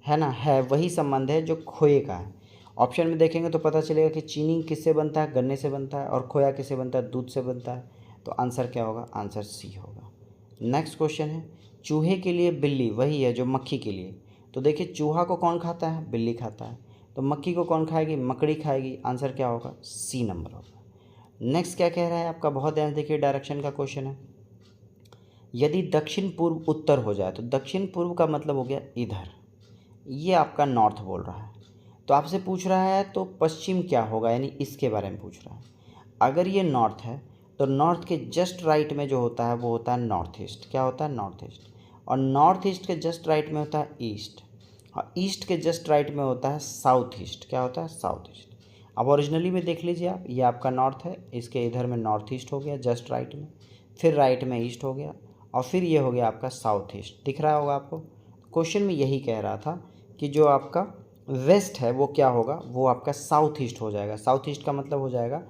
[SPEAKER 1] है ना, है वही संबंध है जो खोए का है। ऑप्शन में देखेंगे तो पता चलेगा कि चीनी किससे बनता है, गन्ने से बनता है, और खोया किससे बनता है, दूध से बनता है। तो आंसर क्या होगा, आंसर सी होगा। नेक्स्ट क्वेश्चन है चूहे के लिए बिल्ली वही है जो मक्खी के लिए। तो देखिए चूहा को कौन खाता है, बिल्ली खाता है, तो मक्खी को कौन खाएगी, मकड़ी खाएगी। आंसर क्या होगा, सी नंबर होगा। नेक्स्ट क्या कह रहा है आपका, बहुत ध्यान देखिए, डायरेक्शन का क्वेश्चन है। यदि दक्षिण पूर्व उत्तर हो जाए, तो दक्षिण पूर्व का मतलब हो गया इधर, ये आपका नॉर्थ बोल रहा है। तो आपसे पूछ रहा है तो पश्चिम क्या होगा, यानी इसके बारे में पूछ रहा है। अगर ये नॉर्थ है तो नॉर्थ के जस्ट राइट में जो होता है वो होता है नॉर्थ ईस्ट। क्या होता है, नॉर्थ ईस्ट। और नॉर्थ ईस्ट के जस्ट राइट में होता है ईस्ट, और ईस्ट के जस्ट राइट में होता है साउथ ईस्ट। क्या होता है, साउथ ईस्ट। अब ओरिजिनली में देख लीजिए आप, ये आपका नॉर्थ है, इसके इधर में नॉर्थ ईस्ट हो गया जस्ट राइट में, फिर राइट में ईस्ट हो गया, और फिर ये हो गया आपका साउथ ईस्ट। दिख रहा होगा आपको। क्वेश्चन में यही कह रहा था कि जो आपका वेस्ट है वो क्या होगा, वो आपका साउथ ईस्ट हो जाएगा। साउथ ईस्ट का मतलब हो जाएगा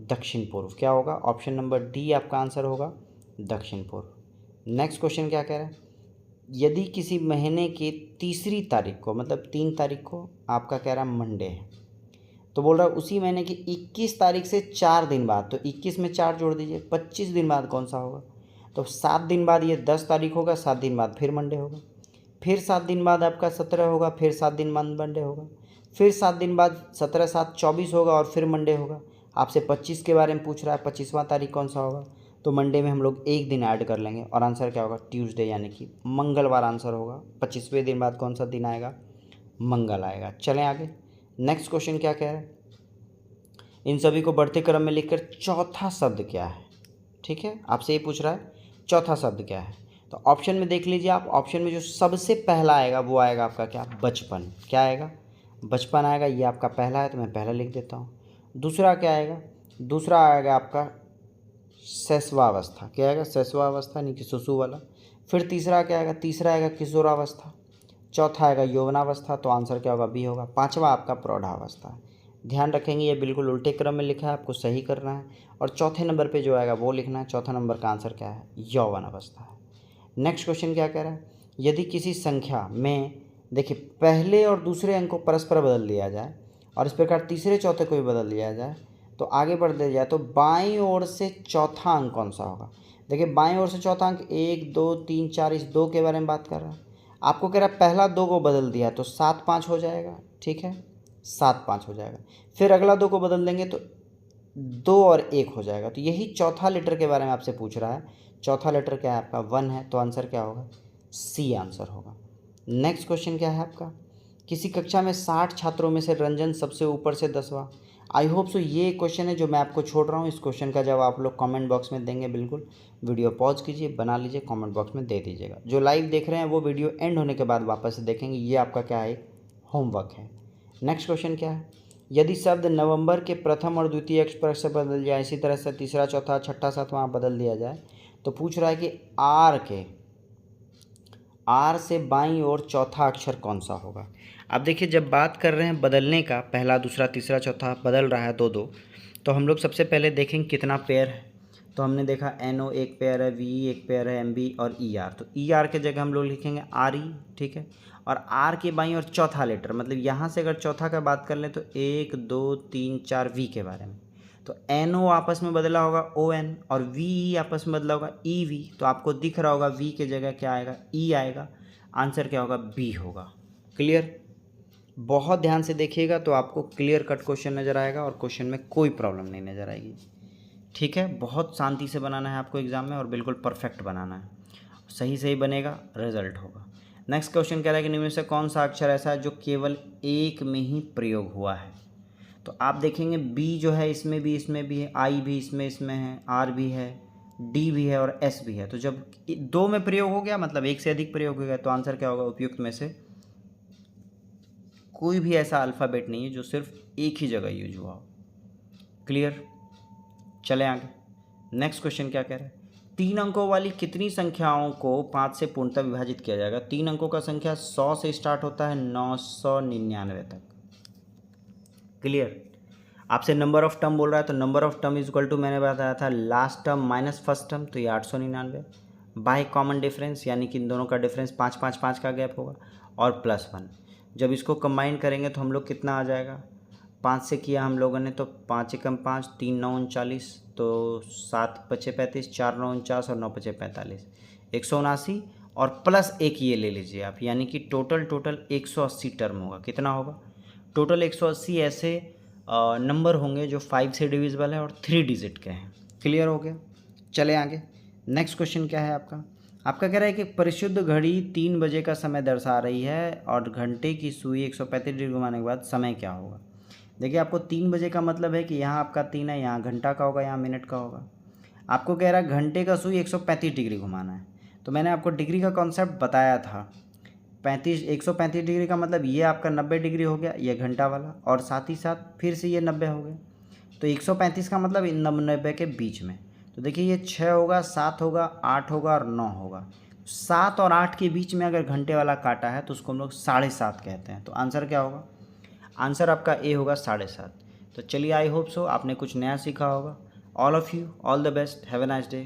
[SPEAKER 1] दक्षिण पूर्व। क्या होगा, ऑप्शन नंबर डी आपका आंसर होगा, दक्षिण पूर्व। नेक्स्ट क्वेश्चन क्या कह रहा है, यदि किसी महीने की 3 तारीख को, मतलब 3 तारीख को आपका कह रहा है मंडे है, तो बोल रहा है उसी महीने की 21 तारीख से 4 दिन बाद, तो 21 में 4 जोड़ दीजिए, 25 दिन बाद कौन सा होगा। तो 7 दिन बाद ये 10 तारीख होगा, 7 दिन बाद फिर मंडे होगा, फिर 7 दिन बाद आपका 17 होगा, फिर 7 दिन बाद मंडे होगा, फिर 7 दिन बाद 17 7 24 होगा, और फिर मंडे होगा। आपसे 25 के बारे में पूछ रहा है, 25वां तारीख कौन सा होगा। तो मंडे में हम लोग एक दिन ऐड कर लेंगे, और आंसर क्या होगा, ट्यूसडे, यानी कि मंगलवार आंसर होगा। 25वें दिन बाद कौन सा दिन आएगा, मंगल आएगा। चलें आगे। नेक्स्ट क्वेश्चन क्या कह रहा है, इन सभी को बढ़ते क्रम में लिखकर चौथा शब्द क्या है। ठीक है, आपसे ये पूछ रहा है चौथा शब्द क्या है। तो ऑप्शन में देख लीजिए आप, ऑप्शन में जो सबसे पहला आएगा वो आएगा आपका क्या, बचपन। क्या आएगा, बचपन आएगा, ये आपका पहला है तो मैं पहला लिख देता हूँ। दूसरा क्या आएगा, दूसरा आएगा आपका शैशवावस्था। क्या आएगा, शैशवावस्था, नहीं कि शिशु वाला। फिर तीसरा क्या आएगा, तीसरा आएगा किशोरावस्था। चौथा आएगा यौवनावस्था, तो आंसर क्या होगा, बी होगा। पांचवा आपका प्रौढ़ावस्था है। ध्यान रखेंगे ये बिल्कुल उल्टे क्रम में लिखा है, आपको सही करना है, और चौथे नंबर पे जो आएगा वो लिखना है। चौथा नंबर का आंसर क्या है, यौवन अवस्था है। नेक्स्ट क्वेश्चन क्या कह रहा है, यदि किसी संख्या में देखिए पहले और दूसरे अंक को परस्पर बदल दिया जाए, और इस प्रकार तीसरे चौथे को भी बदल दिया जाए, तो आगे बढ़ दिया जाए, तो बाईं ओर से चौथा अंक कौन सा होगा। देखिए बाईं ओर से चौथा अंक 1 2 3 4, इस 2 के बारे में बात कर रहा है। आपको कह रहा है पहला 2 को बदल दिया तो 7 5 हो जाएगा। ठीक है, 7 5 हो जाएगा। फिर अगला 2 को बदल देंगे तो 2 और 1 हो जाएगा। तो यही चौथा लेटर के बारे में आपसे पूछ रहा है। चौथा लेटर क्या है आपका, 1 है, तो आंसर क्या होगा, सी आंसर होगा। नेक्स्ट क्वेश्चन क्या है आपका, किसी कक्षा में 60 छात्रों में से रंजन सबसे ऊपर से 10वां। आई होप सो ये क्वेश्चन है जो मैं आपको छोड़ रहा हूँ। इस क्वेश्चन का जवाब आप लोग कमेंट बॉक्स में देंगे। बिल्कुल वीडियो पॉज कीजिए, बना लीजिए, कमेंट बॉक्स में दे दीजिएगा। जो लाइव देख रहे हैं वो वीडियो एंड होने के बाद वापस से देखेंगे। ये आपका क्या है, होमवर्क है। नेक्स्ट क्वेश्चन क्या है, यदि शब्द नवंबर के प्रथम और द्वितीय अक्षर से बदल जाए, इसी तरह से तीसरा चौथा छठा सातवां बदल दिया जाए, तो पूछ रहा है कि आर से बाईं ओर चौथा अक्षर कौन सा होगा। अब देखिए जब बात कर रहे हैं बदलने का, पहला दूसरा तीसरा चौथा बदल रहा है 2 2, तो हम लोग सबसे पहले देखेंगे कितना पेयर है। तो हमने देखा NO एक पेयर है, VE एक पेयर है, MB और ER। तो ER के जगह हम लोग लिखेंगे RE। ठीक है, और R के बाईं और चौथा लेटर, मतलब यहाँ से अगर चौथा का बात कर लें तो 1 2 3 4 V के बारे में, तो NO आपस में बदला होगा ON और VE आपस में बदला होगा EV। तो आपको दिख रहा होगा V के जगह क्या आएगा, E आएगा। आंसर क्या होगा, B होगा। क्लियर? बहुत ध्यान से देखिएगा तो आपको क्लियर कट क्वेश्चन नज़र आएगा और क्वेश्चन में कोई प्रॉब्लम नहीं नज़र आएगी। ठीक है, बहुत शांति से बनाना है आपको एग्ज़ाम में और बिल्कुल परफेक्ट बनाना है। सही सही बनेगा, रिजल्ट होगा। नेक्स्ट क्वेश्चन कह रहा है कि निम्न में से कौन सा अक्षर ऐसा है जो केवल एक में ही प्रयोग हुआ है। तो आप देखेंगे B जो है इसमें भी है, I भी इसमें है, R भी है, D भी है और S भी है। तो जब दो में प्रयोग हो गया मतलब एक से अधिक प्रयोग हो गया, तो आंसर क्या होगा, उपयुक्त में से कोई भी ऐसा अल्फ़ाबेट नहीं है जो सिर्फ एक ही जगह यूज हुआ हो। क्लियर? चले आगे। नेक्स्ट क्वेश्चन क्या कह रहा है, 3 अंकों वाली कितनी संख्याओं को 5 से पूर्णतः विभाजित किया जाएगा। 3 अंकों का संख्या 100 से स्टार्ट होता है 999 तक। क्लियर? आपसे नंबर ऑफ टर्म बोल रहा है तो number of term is equal to, मैंने बताया था last term minus first term, तो ये 899 बाय कॉमन डिफरेंस, यानी कि इन दोनों का डिफरेंस 5 5 5 का गैप होगा और +1। जब इसको कंबाइन करेंगे तो हम लोग कितना आ जाएगा, 5 से किया हम लोगों ने तो 5 एकम 5, 3 9 39, तो 7 पचे 35, 4 9 49 और 9 पचे 45, 179 और +1 ये ले लीजिए आप, यानी कि टोटल 180 टर्म होगा। कितना होगा, टोटल 180 ऐसे नंबर होंगे जो 5 से डिविजिबल है और 3 डिजिट के हैं। क्लियर हो गया? चले आगे। नेक्स्ट क्वेश्चन क्या है आपका कह रहा है कि परिशुद्ध घड़ी 3 बजे का समय दर्शा रही है और घंटे की सुई 135 डिग्री घुमाने के बाद समय क्या होगा। देखिए आपको 3 बजे का मतलब है कि यहाँ आपका 3 है, यहाँ घंटा का होगा, यहाँ मिनट का होगा। आपको कह रहा है घंटे का सुई 135 डिग्री घुमाना है, तो मैंने आपको डिग्री का कॉन्सेप्ट बताया था। 135 डिग्री का मतलब ये आपका 90 डिग्री हो गया, ये घंटा वाला, और साथ ही साथ फिर से ये 90 हो गया। तो 135 का मतलब 90 के बीच में। तो देखिए ये 6 होगा, 7 होगा, 8 होगा और 9 होगा। 7 और 8 के बीच में अगर घंटे वाला काटा है तो उसको हम लोग 7.5 कहते हैं। तो आंसर क्या होगा, आंसर आपका ए होगा 7.5। तो चलिए, आई होप सो आपने कुछ नया सीखा होगा। All of you all the best, have a nice day.